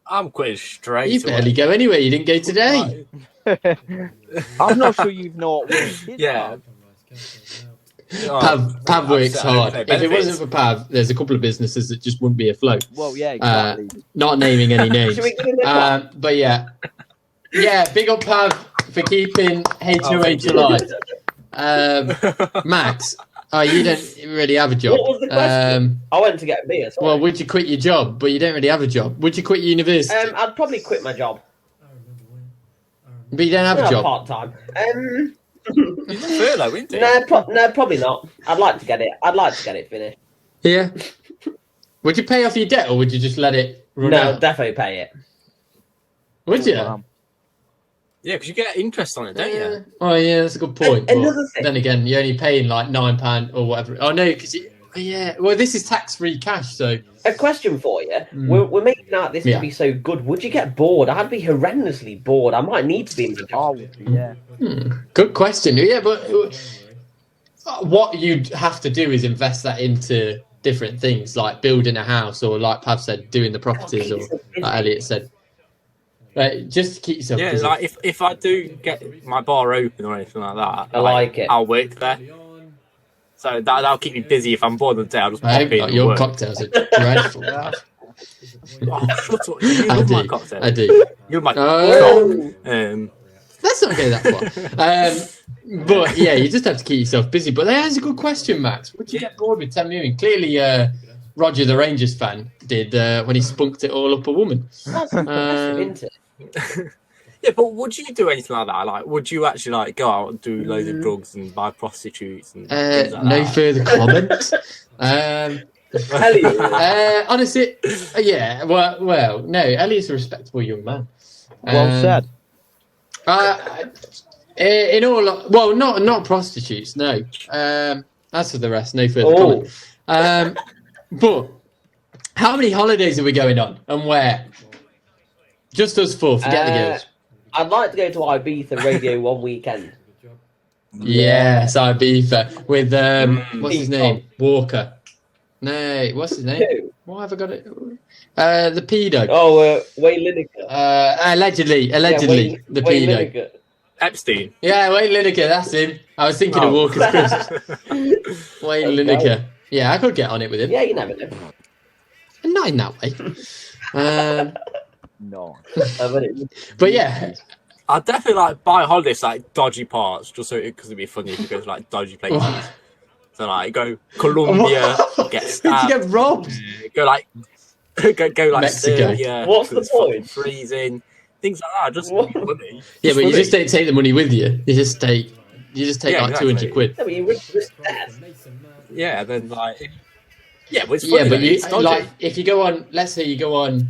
I'm quitting straight. You barely go anywhere. You didn't go today. I'm not sure you know what work is. Yeah. Pav works hard. If it wasn't for Pav, there's a couple of businesses that just wouldn't be afloat. Well, yeah, exactly. Not naming any names. But yeah. Yeah, big up Pav for keeping HOH alive. Max, you don't really have a job. What was the question? I went to get a beer. Sorry. Well, would you quit your job? But you don't really have a job. Would you quit university? I'd probably quit my job. But you don't have a job. Part time. Furlough, isn't it? No, probably not. I'd like to get it finished. Yeah. Would you pay off your debt, or would you just let it run out? No, definitely pay it. Would you? Yeah, because you get interest on it, don't you? Oh, yeah, that's a good point. Another thing. Then again, you're only paying like £9 or whatever. Oh, no, because yeah. Well, this is tax-free cash, so... A question for you. We're making out this to be so good. Would you get bored? I'd be horrendously bored. I might need to be in the job. Yeah. Good question. Yeah, but what you'd have to do is invest that into different things, like building a house, or like Pav said, doing the properties, or like Elliot said. Just to keep yourself busy. Like if I do get my bar open or anything like that, I like it. I'll work there. So that'll keep me busy. If I'm bored of the day, I'll just pop in and your work. cocktails are dreadful. Oh, shut up. You love my cocktail. I do. You're my Let's not go that far. But yeah, you just have to keep yourself busy. But that's a good question, Max. Would you get bored with 10 million? Clearly, Roger, the Rangers fan, did when he spunked it all up a woman. That's impressive, isn't it? Yeah, but would you do anything like that? Like, would you actually like go out and do loads of drugs and buy prostitutes and things like no that? further comment. Elliot. Honestly, yeah. Well, no. Elliot's a respectable young man. Well said. In all, well, not prostitutes. No. As for the rest, no further comment. But how many holidays are we going on, and where? Just us four. Forget the girls. I'd like to go to Ibiza Radio one weekend. Yes, Ibiza with what's his name? Walker. No, what's his name? Who? Why have I got it? The pedo. Oh, Wayne Lineker. Allegedly, the Wayne pedo. Lineker. Epstein. Yeah, Wayne Lineker, that's him. I was thinking of Walker's crisps. Wayne Lineker. Yeah, I could get on it with him. Yeah, you never know. Not in that way. No. But yeah. I'd definitely like buy holidays like dodgy parts, just so because it'd be funny if you go to like dodgy places. So like go Colombia, get stabbed. You get robbed. Go like Mexico. Serbia. What's the point? Freezing. Things like that, just funny. Yeah, but you just don't take the money with you. You just take like exactly. 200 quid. No, but you risk that. Yeah, then like yeah, but it's Yeah, funny, but though. It's dodgy. like if you go on, let's say you go on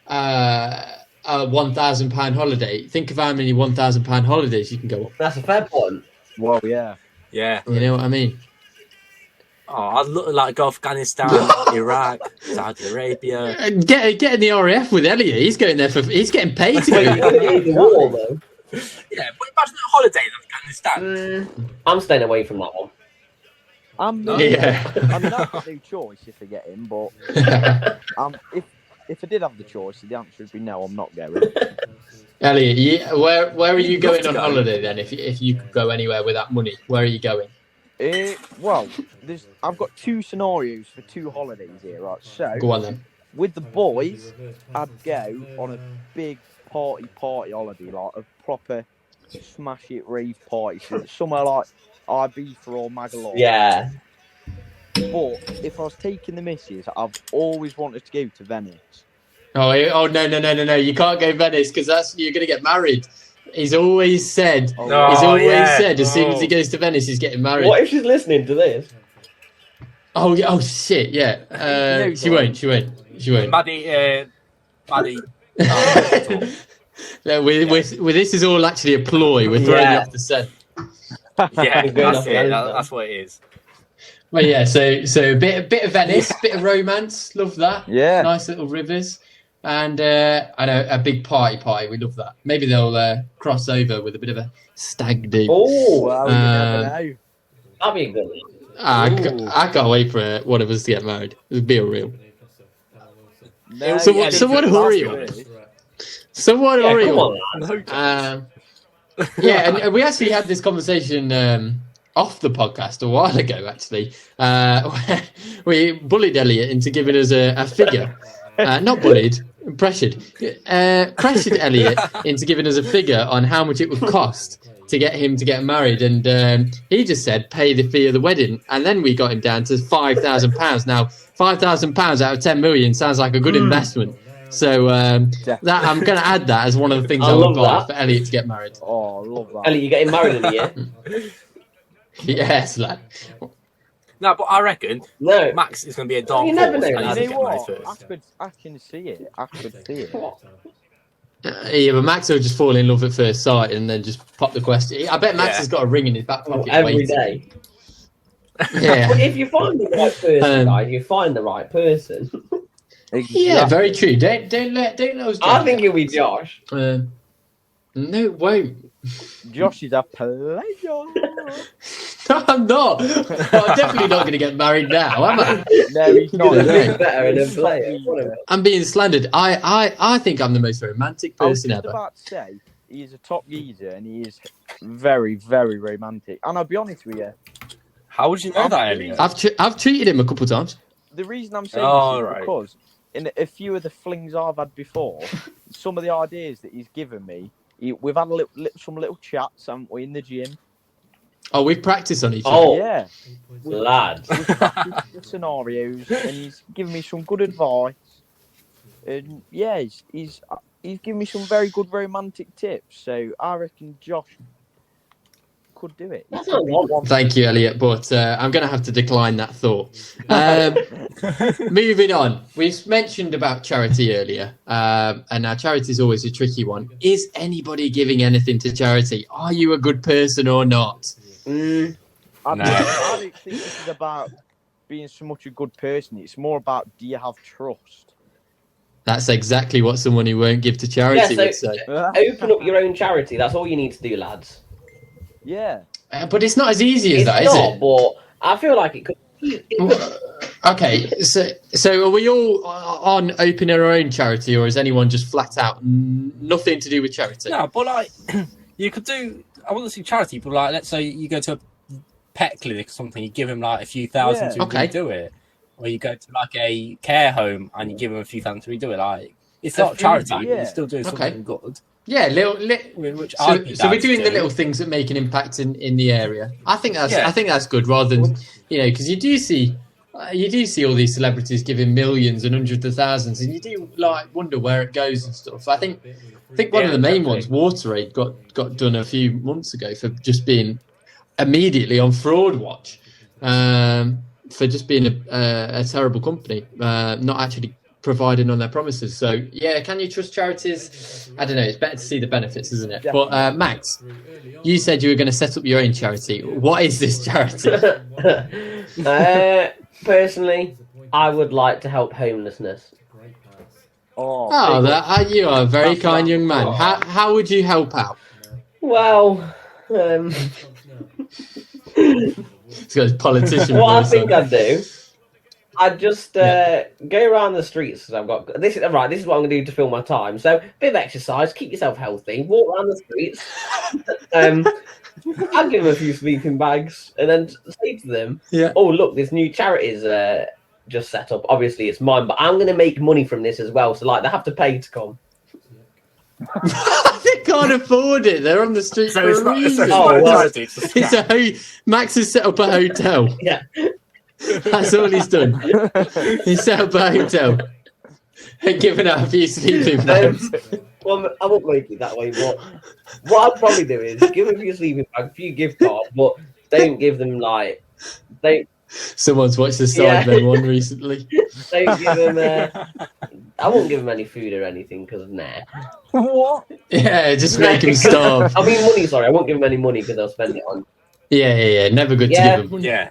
a £1,000 holiday. Think of how many £1,000 holidays you can go on. That's a fair point. Well, yeah. Yeah. You know what I mean? Oh, I'd look like go Afghanistan, Iraq, Saudi Arabia. Get in the RAF with Elliot. He's going there he's getting paid to go. The war, though. Yeah, but imagine a holiday in Afghanistan. I'm staying away from that one. I mean, I've got no choice if I get him, but if I did have the choice, the answer would be no. I'm not going. Elliot, where are you You'd going love to on go. holiday then? If you could go anywhere with that money, where are you going? Well, I've got 2 scenarios for 2 holidays here, right? So, Go on then. with the boys, I'd go on a big party holiday, like a proper smash it rave party, so somewhere like Ibiza or Magaluf. Yeah. But if I was taking the missus, I've always wanted to go to Venice. Oh no! You can't go Venice because you're going to get married. He's always said. He's always said as soon as he goes to Venice, he's getting married. What if she's listening to this? Oh yeah! Oh shit! Yeah. She won't. Maddie. No, this is all actually a ploy. We're throwing you off the scent. Yeah, that's what it is. Well, yeah. So a bit of Venice, bit of romance. Love that. Yeah. Nice little rivers, and I know a big party. We love that. Maybe they'll cross over with a bit of a stag do. Oh, well, you never know. that'd be a good one. I can't wait for one of us to get married. It'll be a real. No, Someone hurry up. Someone hurry up. Yeah, and we actually had this conversation off the podcast a while ago, actually. We bullied Elliot into giving us a figure. Not bullied, pressured. Pressured Elliot into giving us a figure on how much it would cost to get him to get married. And he just said, pay the fee of the wedding. And then we got him down to £5,000. Now, £5,000 out of 10 million sounds like a good investment. So that I'm going to add that as one of the things I would buy for Elliot to get married. Oh, I love that. Elliot, you getting married in a year? Yes, lad. No, but I reckon No. Max is going to be a dark You never horse. know, And man. he's You going know to get married what? first. I can see it. I could see it. Yeah, but Max will just fall in love at first sight and then just pop the question. I bet Max has got a ring in his back pocket. Every waiting. day. Yeah. But if you find the right person, guys, you find the right person. Yeah, very true. Don't let us. I think it'll be Josh. No, it won't. Josh is a player. No, I'm not. I'm definitely not going to get married now, am I? No, he's not. No. He's better in a player. I'm being slandered. I think I'm the most romantic I was person just ever. about to say, he is a top geezer and he is very, very romantic. And I'll be honest with you, How would you know that, Elliot? I've treated him a couple of times. the reason I'm saying Oh, this is right. because in a few of the flings I've had before, some of the ideas that he's given me, we've had some little chats, haven't we, in the gym? Oh, we practice on each other. Oh, Yeah. lad. We've practiced the scenarios and he's given me some good advice. And yeah, he's given me some very good romantic tips. So I reckon Josh could do it. That's not wrong. Thank you, Elliot, but I'm going to have to decline that thought. Moving on, we've mentioned about charity earlier, and now charity is always a tricky one. Is anybody giving anything to charity? Are you a good person or not? Mm. I No. don't think this is about being so much a good person. It's more about, do you have trust? That's exactly what someone who won't give to charity Yeah, would so- say. Open up your own charity. That's all you need to do, lads. Yeah. But it's not as easy as It's that, not, is it? but I feel like it could. Okay, so are we all on opening our own charity, or is anyone just flat out nothing to do with charity? No, but like, you could do. I wouldn't say charity, but like, let's say you go to a pet clinic or something, you give him like a few thousand Yeah. to Okay. redo it, or you go to like a care home and you give him a few thousand to redo it. Like, it's not charity, but Yeah. you're still doing Okay. something good. Yeah, Which so I'd be we're down doing to the do. little things that make an impact in the area. I think Yeah. that's good, rather than because you do see all these celebrities giving millions and hundreds of thousands, and you do like wonder where it goes and stuff. I think one of the main ones, WaterAid, got done a few months ago for just being immediately on fraud watch, for just being a terrible company, not actually providing on their promises. So yeah, can you trust charities? I don't know. It's better to see the benefits, isn't it? Definitely. But Max, you said you were going to set up your own charity. What is this charity? Personally, I would like to help homelessness. Oh, You are a very That's kind right. young man. How would you help out? Well, It's got his politician what I voice think on. I'd do, I just go around the streets because I've got this. Right, this is what I'm going to do to fill my time. So, bit of exercise, keep yourself healthy, walk around the streets. I'll give them a few sleeping bags, and then say to them, "Oh, look, this new charity's just set up. Obviously, it's mine, but I'm going to make money from this as well. So, like, they have to pay to come." They can't afford it. They're on the street So for it's a not, reason. it's a Max has set up a hotel. Yeah. That's all he's done. He's set up a hotel and given out a few sleeping bags. Well, I won't make it that way, but what I'll probably do is give them a few sleeping bags, a few gift cards, but don't give them like Someone's watched the Sidemen one recently. Don't give them. I won't give them any food or anything because What? Yeah, just make them starve. I mean money. Sorry, I won't give them any money because they'll spend it on. Yeah. Never good to give them money. Yeah.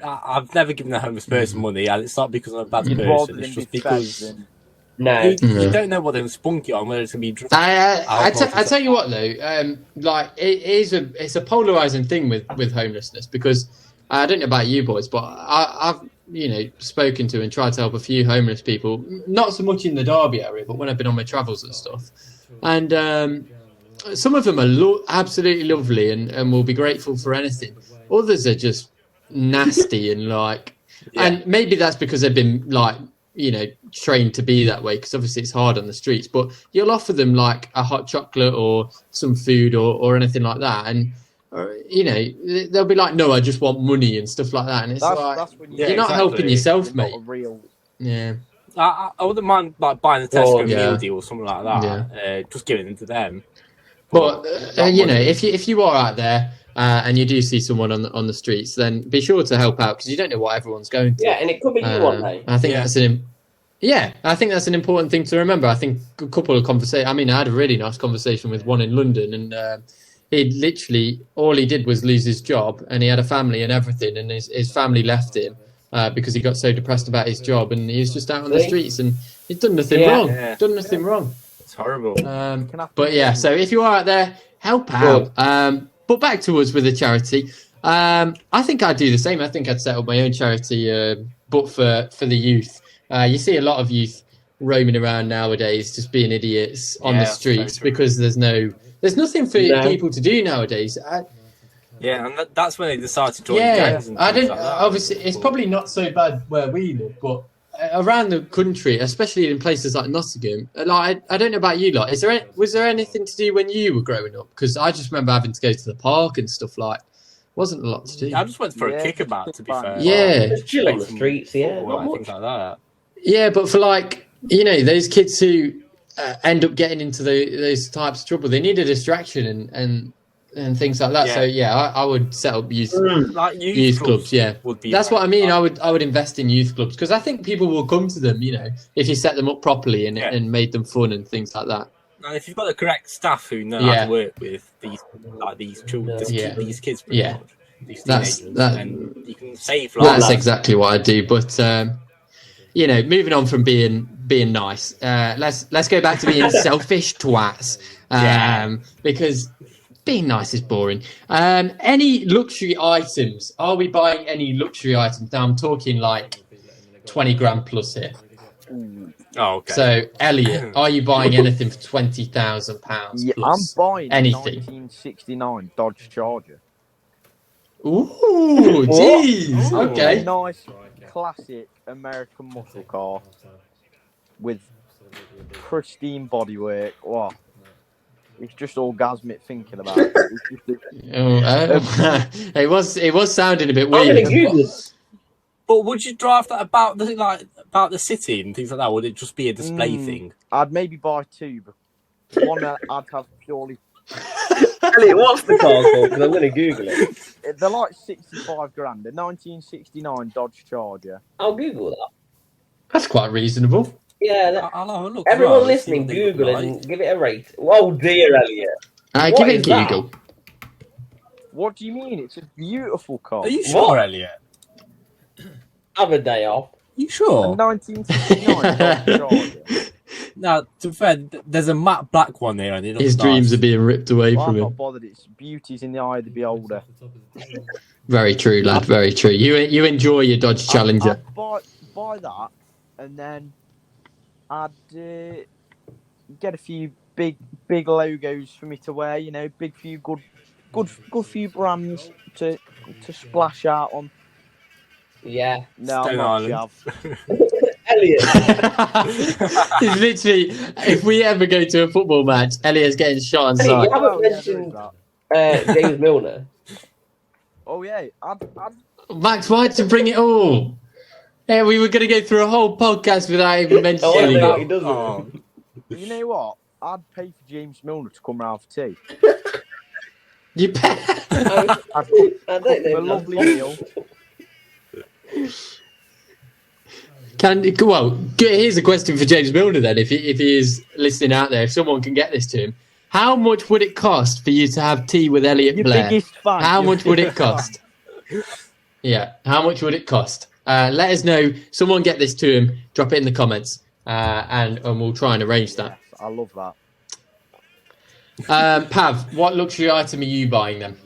I've never given a homeless person money, and it's not because I'm a bad person. It's just because you don't know what they're spunk it on, whether it's going to be. I tell you what though, like it's a polarizing thing with homelessness, because I don't know about you boys, but I've spoken to and tried to help a few homeless people, not so much in the Derby area, but when I've been on my travels and stuff, and some of them are absolutely lovely and will be grateful for anything. Others are just nasty and and maybe that's because they've been trained to be that way, because obviously it's hard on the streets, but you'll offer them like a hot chocolate or some food or anything like that, and they'll be like, no, I just want money and stuff like that, and it's that's you're not helping yourself, mate. I wouldn't mind like buying a Tesco meal deal or something like that, just giving it to them. But if you are out there and you do see someone on the streets, then be sure to help out, because you don't know what everyone's going through. Yeah, and it could be you one day. I think that's an important thing to remember. I think a couple of conversations. I mean, I had a really nice conversation with one in London, and he literally all he did was lose his job, and he had a family and everything, and his family left him because he got so depressed about his job, and he was just out on the streets, and he'd done nothing wrong. Done nothing wrong. It's horrible. But yeah, so if you are out there, help out. But back to us with the charity. I think I'd do the same. I think I'd set up my own charity, but for the youth. You see a lot of youth roaming around nowadays, just being idiots on the streets because there's nothing for people to do nowadays. And that's when they decide to join gangs. And obviously, it's probably not so bad where we live, but around the country, especially in places like Nottingham, like I don't know about you lot. Was there anything to do when you were growing up? Because I just remember having to go to the park and stuff. Wasn't a lot to do. I just went for a kickabout, to be fair. Yeah, just chill on the streets. Yeah, not things like that. Yeah, but for those kids who end up getting into those types of trouble, they need a distraction and things like that. Yeah. So I would set up youth clubs. Yeah, that's what I mean. I would invest in youth clubs, because I think people will come to them. If you set them up properly and made them fun and things like that. And if you've got the correct staff who know how to work with these children, these kids, much, these teenagers, then you can save lives. That's exactly what I do. But moving on from being nice, let's go back to being selfish twats. Because being nice is boring. Any luxury items? Are we buying any luxury items? Now I'm talking like 20 grand plus here. Oh, okay. So, Elliot, are you buying anything for £20,000? Yeah, I'm buying anything. 1969 Dodge Charger. Ooh, jeez. Okay. A nice, classic American muscle car with pristine bodywork. Wow. It's just orgasmic thinking about it. It was sounding a bit weird. But would you drive that about the city and things like that? Would it just be a display thing? I'd maybe buy two, but one I'd have purely. Elliot, what's the car called? Because I'm going to Google it. They're like 65 grand. The 1969 Dodge Charger. I'll Google that. That's quite reasonable. Yeah. I'll have a look. Everyone listening, Google it and give it a rate. Oh dear, Elliot. Give it a Google. What do you mean? It's a beautiful car. Are you sure, Elliot? Have a day off. You sure? A 1969 Dodge Charger. Now, to be fair, there's a matte black one there, and it looks his dreams are being ripped away from I'm him. not bothered. It's beauty's in the eye of the beholder. Very true, lad. Very true. You enjoy your Dodge Challenger. I'd buy that, and then I'd get a few big logos for me to wear. You know, big few good few brands to splash out on. Yeah. No, Stone I'm not Island. Chav. Elliot. He's literally, if we ever go to a football match, Elliot's getting shot on Hey, you sight. haven't Well, yeah, there mentioned is that. James Milner. Oh yeah, I'd Max, why did you bring it all? Yeah, we were going to go through a whole podcast without even Oh, I mentioning know it. he doesn't. Oh, you know what? I'd pay for James Milner to come round for tea. You bet. I'd I cook don't him know. a lovely meal. Here's a question for James Milner then. If he is listening out there, if someone can get this to him, how much would it cost for you to have tea with Elliot Your Blair? biggest fan. How your much would it biggest fan. cost? Yeah, how much would it cost? Let us know. Someone get this to him. Drop it in the comments, and we'll try and arrange that. Yes, I love that. Pav, what luxury item are you buying then?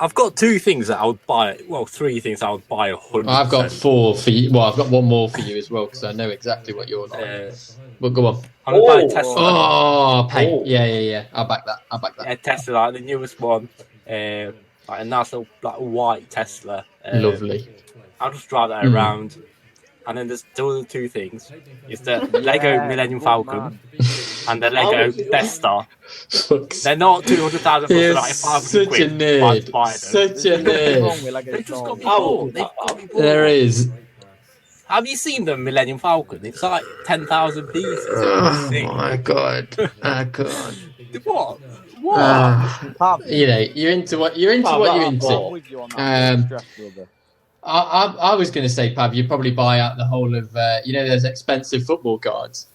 I've got 2 things that I would buy. Well, 3 things I would buy 100%. I've got 4 for you. Well, I've got 1 more for you as well because I know exactly what you're like. But go on. I would buy a Oh. Tesla. Oh, pain. Oh. Yeah. I'll back that. Yeah, Tesla, like the newest one. Like a nice little black white Tesla. Lovely. I'll just drive that Mm. around. And then there's still the 2 things. It's the Lego Yeah, Millennium good Falcon man. and the Lego Death Star. Fuck's They're not 200,000, You're they're like 500 such a quid. nerd. Buy them. Such a There's nothing wrong nerd. with Lego They've just Star got me Wars. Oh, bored. They've got me bored. There is. Have you seen the Millennium Falcon? It's like 10,000 pieces. Oh my god. I can't. What? Pav, You know, you're into what you're into. Pav, What you're I'm into. I'm with you on that. Um, Stress, brother. I was going to say, Pav, you'd probably buy out the whole of those expensive football cards.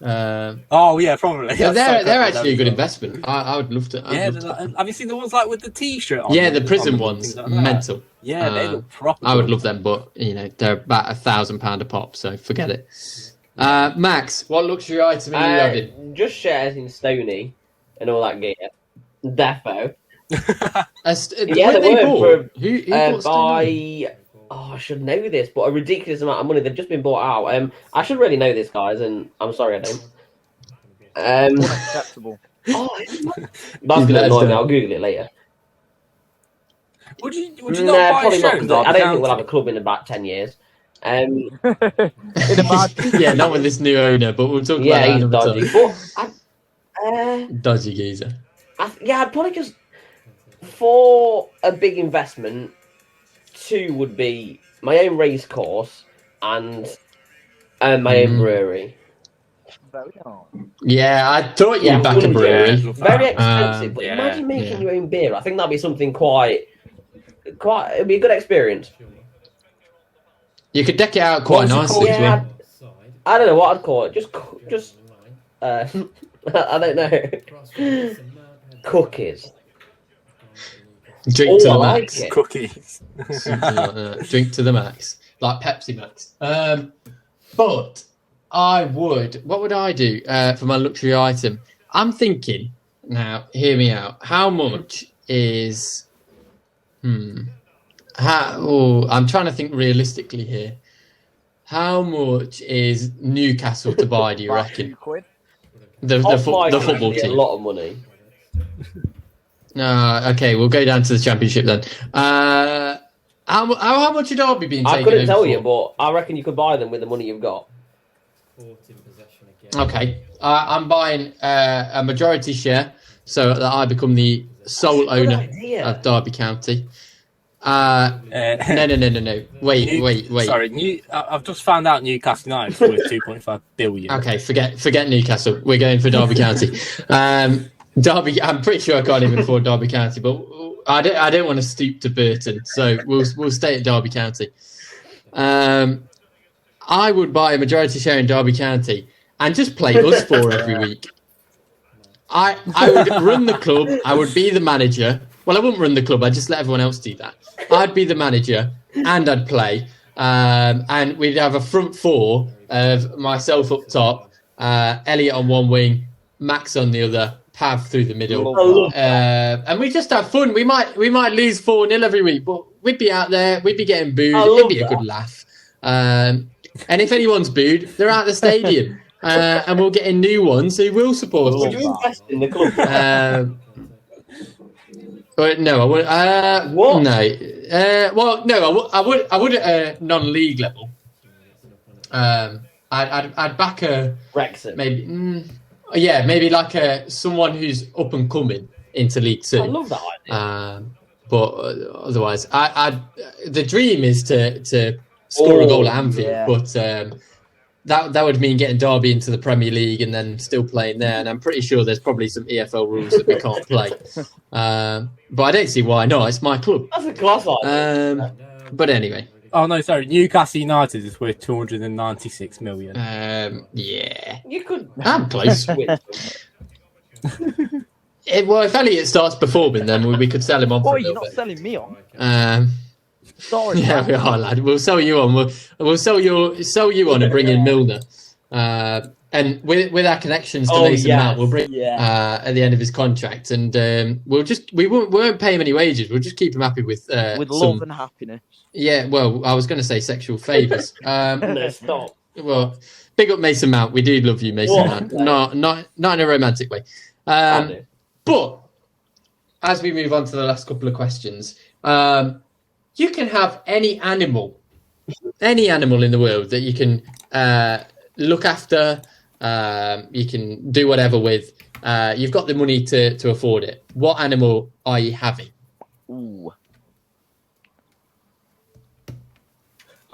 Oh yeah, probably. They're That's so they're clever, actually a good those investment. I would love to. ones. Yeah, they're like, have you seen the ones like with the T-shirt on? Yeah, them? the prison On them and ones, things like that? mental. Yeah, they look proper. I would good. love them, but they're about £1,000 a pop, so forget it. Max, what luxury item are you having? Just shares in Stony and all that gear. Defo. Yeah, they were Who bought Stone? I should know this, but a ridiculous amount of money. They've just been bought out. I should really know this, guys, and I'm sorry I don't. Unacceptable. That's going to annoy me. I'll Google it later. Would you not No, buy probably a not. show? 'Cause I don't think we'll have a club in about 10 years. In a bad. Yeah, not with this new owner, but we'll talk Yeah, about that he's another dodgy. time. But Dodgy geezer. I'd probably just for a big investment. 2 would be my own race course and my own brewery. Yeah, I thought you'd back a 100. brewery. Very expensive, but yeah, imagine making yeah. your own beer. I think that'd be something quite. It'd be a good experience. You could deck it out quite What's it nicely as Yeah, well. I don't know what I'd call it. Just I don't know. Cookies. Drink to I the like max. it. Cookies. Something like that. Drink to the max. Like Pepsi Max. But I would. What would I do for my luxury item? I'm thinking, now, hear me out. How much is. I'm trying to think realistically here. How much is Newcastle to buy, do you reckon? £2. The football A team. lot of money. Okay, we'll go down to the championship then. How much would Derby being taken I couldn't over tell for? you, but I reckon you could buy them with the money you've got. Okay, I'm buying a majority share so that I become the sole owner idea. of Derby County. No. Wait. Sorry, I've just found out Newcastle United's worth 2.5 billion. Okay, forget Newcastle. We're going for Derby County. Derby. I'm pretty sure I can't even afford Derby County, but I don't want to stoop to Burton, so we'll stay at Derby County. I would buy a majority share in Derby County and just play us 4 every week. I would run the club. I would be the manager. Well, I wouldn't run the club. I'd just let everyone else do that. I'd be the manager and I'd play. And we'd have a front 4 of myself up top, Elliot on one wing, Max on the other, Pav through the middle. And we just have fun. We might lose 4-0 every week, but we'd be out there. We'd be getting booed. It'd be a good laugh. And if anyone's booed, they're out the stadium. And we'll get in new ones who will support Would us. you invest in the club? No, I would. What? No. Well, no, I would at a non-league level. I'd back a Wrexham. maybe. Maybe like someone who's up and coming into League Two. I love that idea. But otherwise, the dream is to score a goal at Anfield. yeah. But that would mean getting Derby into the Premier League and then still playing there. And I'm pretty sure there's probably some EFL rules that we can't play. But I don't see why not. It's my club. That's a class idea. But anyway. Oh no, sorry. Newcastle United is worth 296 million. Yeah. You could. I'm close. Well, if Elliot starts performing, then we could sell him on for Boy, a you're little not bit. selling me on. Sorry. Yeah, we are, lad. We'll sell you on. We'll sell you on and bring in Milner. And with our connections to Mason Mount, we'll bring at the end of his contract, and we won't pay him any wages. We'll just keep him happy with love and happiness. Yeah, well, I was going to say sexual favours. No, stop. Well, big up Mason Mount. We do love you, Mason Mount. Not in a romantic way. But as we move on to the last couple of questions, you can have any animal in the world that you can look after. You can do whatever with. You've got the money to afford it. What animal are you having? Ooh.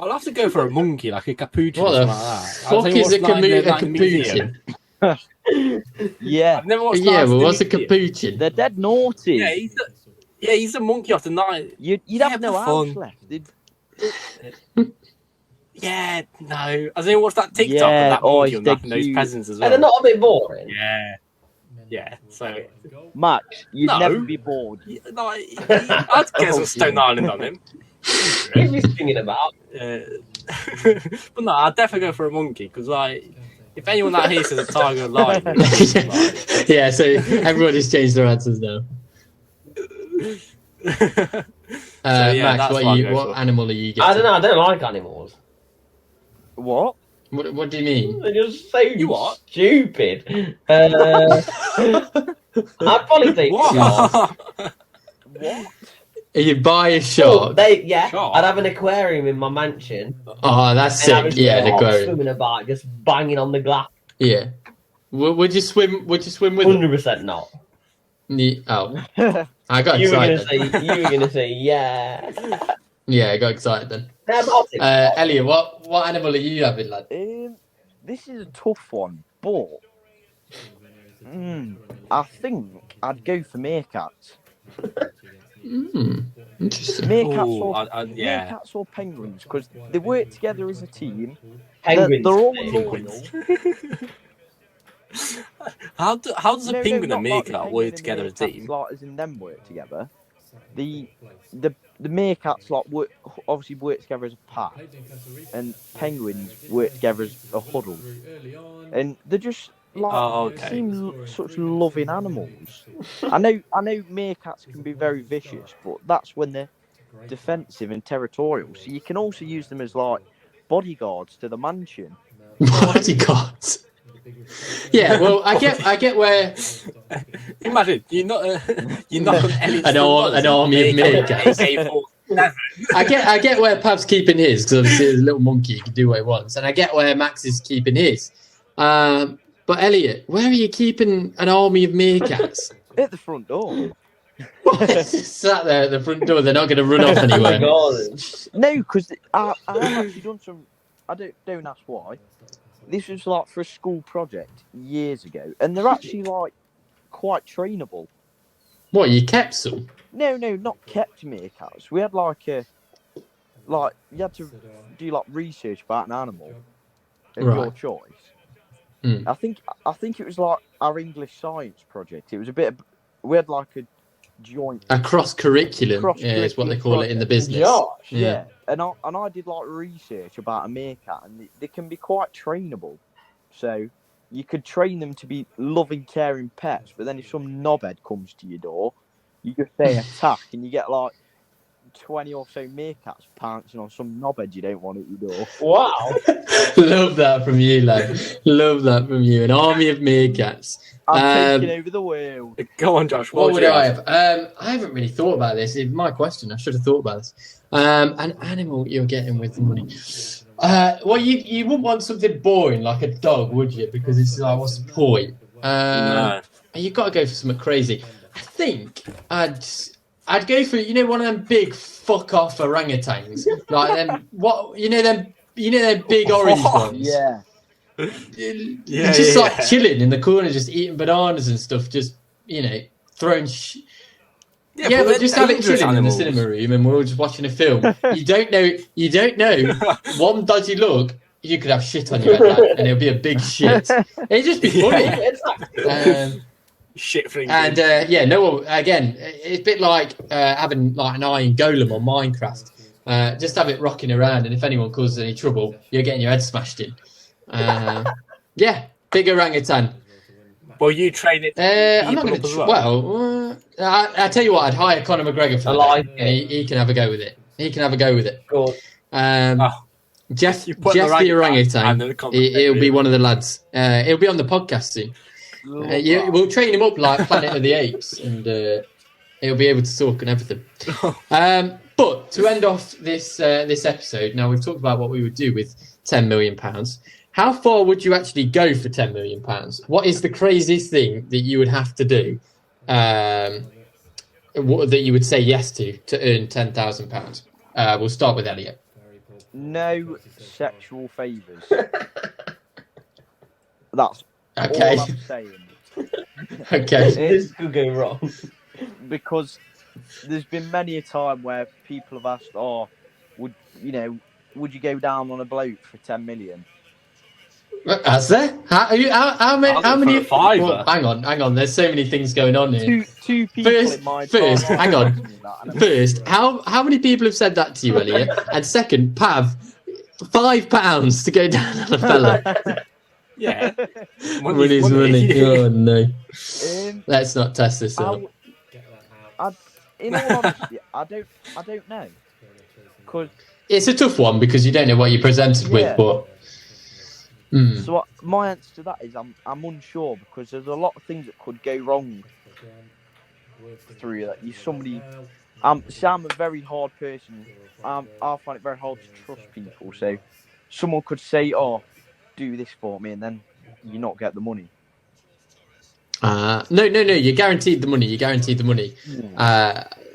I'll have to go for a monkey, like a capuchin. What the fuck is a capuchin? Yeah. I've never watched What's a capuchin? They're dead naughty. Yeah, he's a monkey off the night. You'd have no arms left. Yeah, no. I didn't watch that TikTok Yeah, of that monkey he's unwrapping dead those cute. presents as And well. they're not a bit boring. Yeah. So, Max, you'd No. never be bored. I'd get some Stone Island on him. What are you thinking about? But no, I'd definitely go for a monkey because, like, if anyone that here says a tiger or lion, Yeah, so everybody's changed their answers now. Max, what animal are you getting? I don't know. I don't like animals. What? What do you mean? They're just so what? stupid. I'd probably take sharks. What? You buy a shark. Shark? I'd have an aquarium in my mansion. Oh, that's And have a sick. Yeah, the shark aquarium. swimming about, just banging on the glass. Yeah. Would you swim? Would you swim with them? 100% not. Oh, I got You were excited. gonna say yeah. Yeah, I got excited then. Elliot, what animal are you having, lad? This is a tough one, but I think I'd go for meerkats. Interesting. Meerkats or penguins, because they work together as a team. Penguins. They're all Penguins. loyal. How does a penguin and not like the meerkat penguin work and together as a meerkats, team? like, as in them work together. The meerkats obviously work together as a pack, and penguins work together as a huddle, and they're just seem such loving animals. I know meerkats can be very vicious, but that's when they're defensive and territorial. So you can also use them as like bodyguards to the mansion. Bodyguards. Yeah, well, I get where Imagine you're not an army of meerkats. I get where Pav's keeping his, because obviously there's a little monkey, he can do what he wants, and I get where Max is keeping his. But Elliot, where are you keeping an army of meerkats? At the front door. Sat there at the front door. They're not going to run off anywhere. No, because I've actually done some. I don't ask why. This was like for a school project years ago, and they're actually like quite trainable. What, you kept some? No, not kept meerkats. We had you had to do like research about an animal of your choice. I think it was like our English science project. It was we had like a joint cross curriculum is what they call it in the business. Gosh, yeah. And I did like research about a meerkat, and they can be quite trainable. So you could train them to be loving, caring pets. But then if some knobhead comes to your door, you just say attack, and you get like 20 or so meerkats pouncing on some knobhead you don't want at your door. Wow. Love that from you, lad. Love that from you. An army of meerkats. I'm taking over the world. Go on, Josh. What would you I have? I haven't really thought about this. It's my question. I should have thought about this. An animal you're getting with the money. Well, you wouldn't want something boring like a dog, would you? Because it's like, what's the point? No. You've got to go for something crazy. I think I'd go for one of them big fuck off orangutans, like them. Them big orange ones. Yeah. Just like chilling in the corner, just eating bananas and stuff. Just throwing. Yeah, but just have it chilling in the cinema room, and we're all just watching a film. You don't know. One dodgy look, you could have shit on your head, and it'll be a big shit. It'd just be funny. Shit thing. And again, it's a bit like having like an iron golem on Minecraft. Just have it rocking around, and if anyone causes any trouble, you're getting your head smashed in. Big orangutan. Well, you train it. I'm not going to. I tell you what, I'd hire Conor McGregor for that. He can have a go with it. Good. Jeff the orangutan. He'll be one of the lads. He'll be on the podcast soon. We'll train him up like Planet of the Apes, and he'll be able to talk and everything. But to end off this episode, now we've talked about what we would do with £10 million. How far would you actually go for £10 million? What is the craziest thing that you would have to do that you would say yes to earn £10,000? We'll start with Elliot. No sexual favours. That's okay. all I'm saying. Okay. This could go wrong. Because there's been many a time where people have asked, would you go down on a bloke for 10 million? Has there? How many? Fiver. Hang on. There's so many things going on here. Two people in my first, hang on. First, how many people have said that to you, Elliot? And second, Pav, £5 to go down on a fella. Yeah. Money's money. Oh no. Let's not test this out. In all honesty, I don't know. Cause it's a tough one because you don't know what you're presented with, but. So my answer to that is I'm unsure because there's a lot of things that could go wrong through that. I'm a very hard person. I find it very hard to trust people. So someone could say, do this for me, and then you not get the money. No. You're guaranteed the money.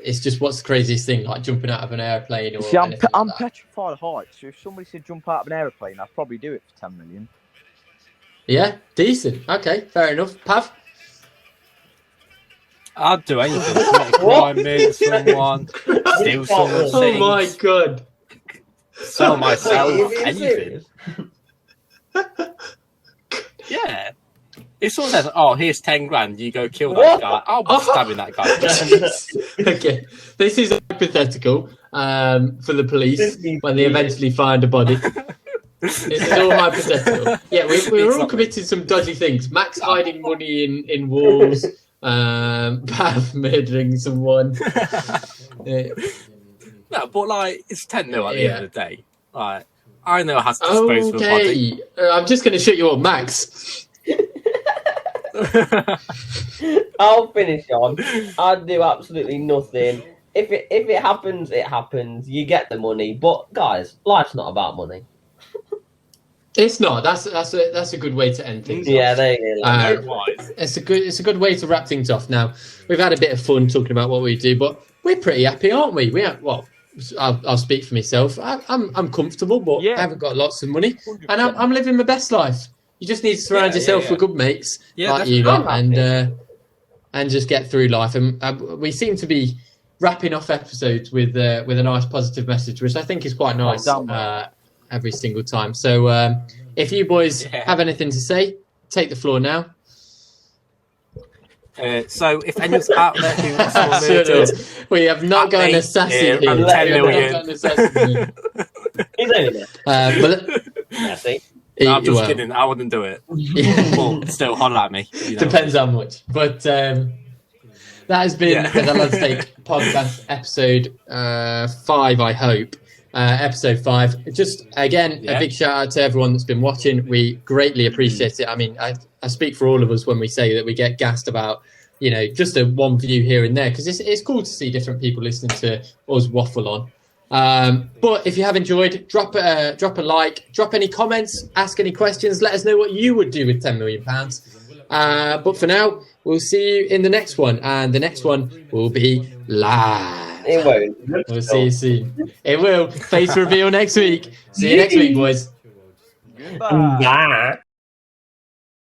It's just what's the craziest thing, like jumping out of an airplane or. See, I'm like petrified of heights. So if somebody said jump out of an airplane, I'd probably do it for 10 million. Yeah, decent. Okay, fair enough. Pav. I'd do anything. Crime, murder someone, steal someone's things. Oh my god. Sell myself, anything. Yeah. If someone says, here's 10 grand, you go kill that guy, I'll be stabbing that guy. Okay. This is hypothetical for the police when they eventually find a body. It's all hypothetical. Yeah, we're all committing some dodgy things. Max hiding money in walls, Pav murdering someone. No, but it's 10 mil at the end of the day. I know how to dispose of a body. I'm just going to shut you up, Max. I'll finish on. I'd do absolutely nothing. If it happens, it happens. You get the money, but guys, life's not about money. It's not. That's a good way to end things. Yeah, there you go. It's a good way to wrap things off. Now we've had a bit of fun talking about what we do, but we're pretty happy, aren't we? I'll speak for myself. I'm comfortable, but I haven't got lots of money, 100%. And I'm living my best life. You just need to surround yourself with good mates like you lot, and just get through life. And we seem to be wrapping off episodes with a nice positive message, which I think is quite nice every single time. So if you boys have anything to say, take the floor now. So if anyone's out there who wants to murder, we have not got an assassin here. 10 million. He's only there. I'm just kidding. I wouldn't do it. But still, holler at me. Depends how much. But That has been the LadsTake podcast episode 5, I hope. Episode 5. Just again, a big shout out to everyone that's been watching. We greatly appreciate it. I mean, I speak for all of us when we say that we get gassed about, you know, just a one view here and there, because it's cool to see different people listening to us waffle on. But if you have enjoyed, drop a like, drop any comments, ask any questions, let us know what you would do with £10 million. But for now, we'll see you in the next one, and the next one will be live. It won't. We'll see you soon. It will. Face reveal next week. See you next week, boys. Goodbye. Bye.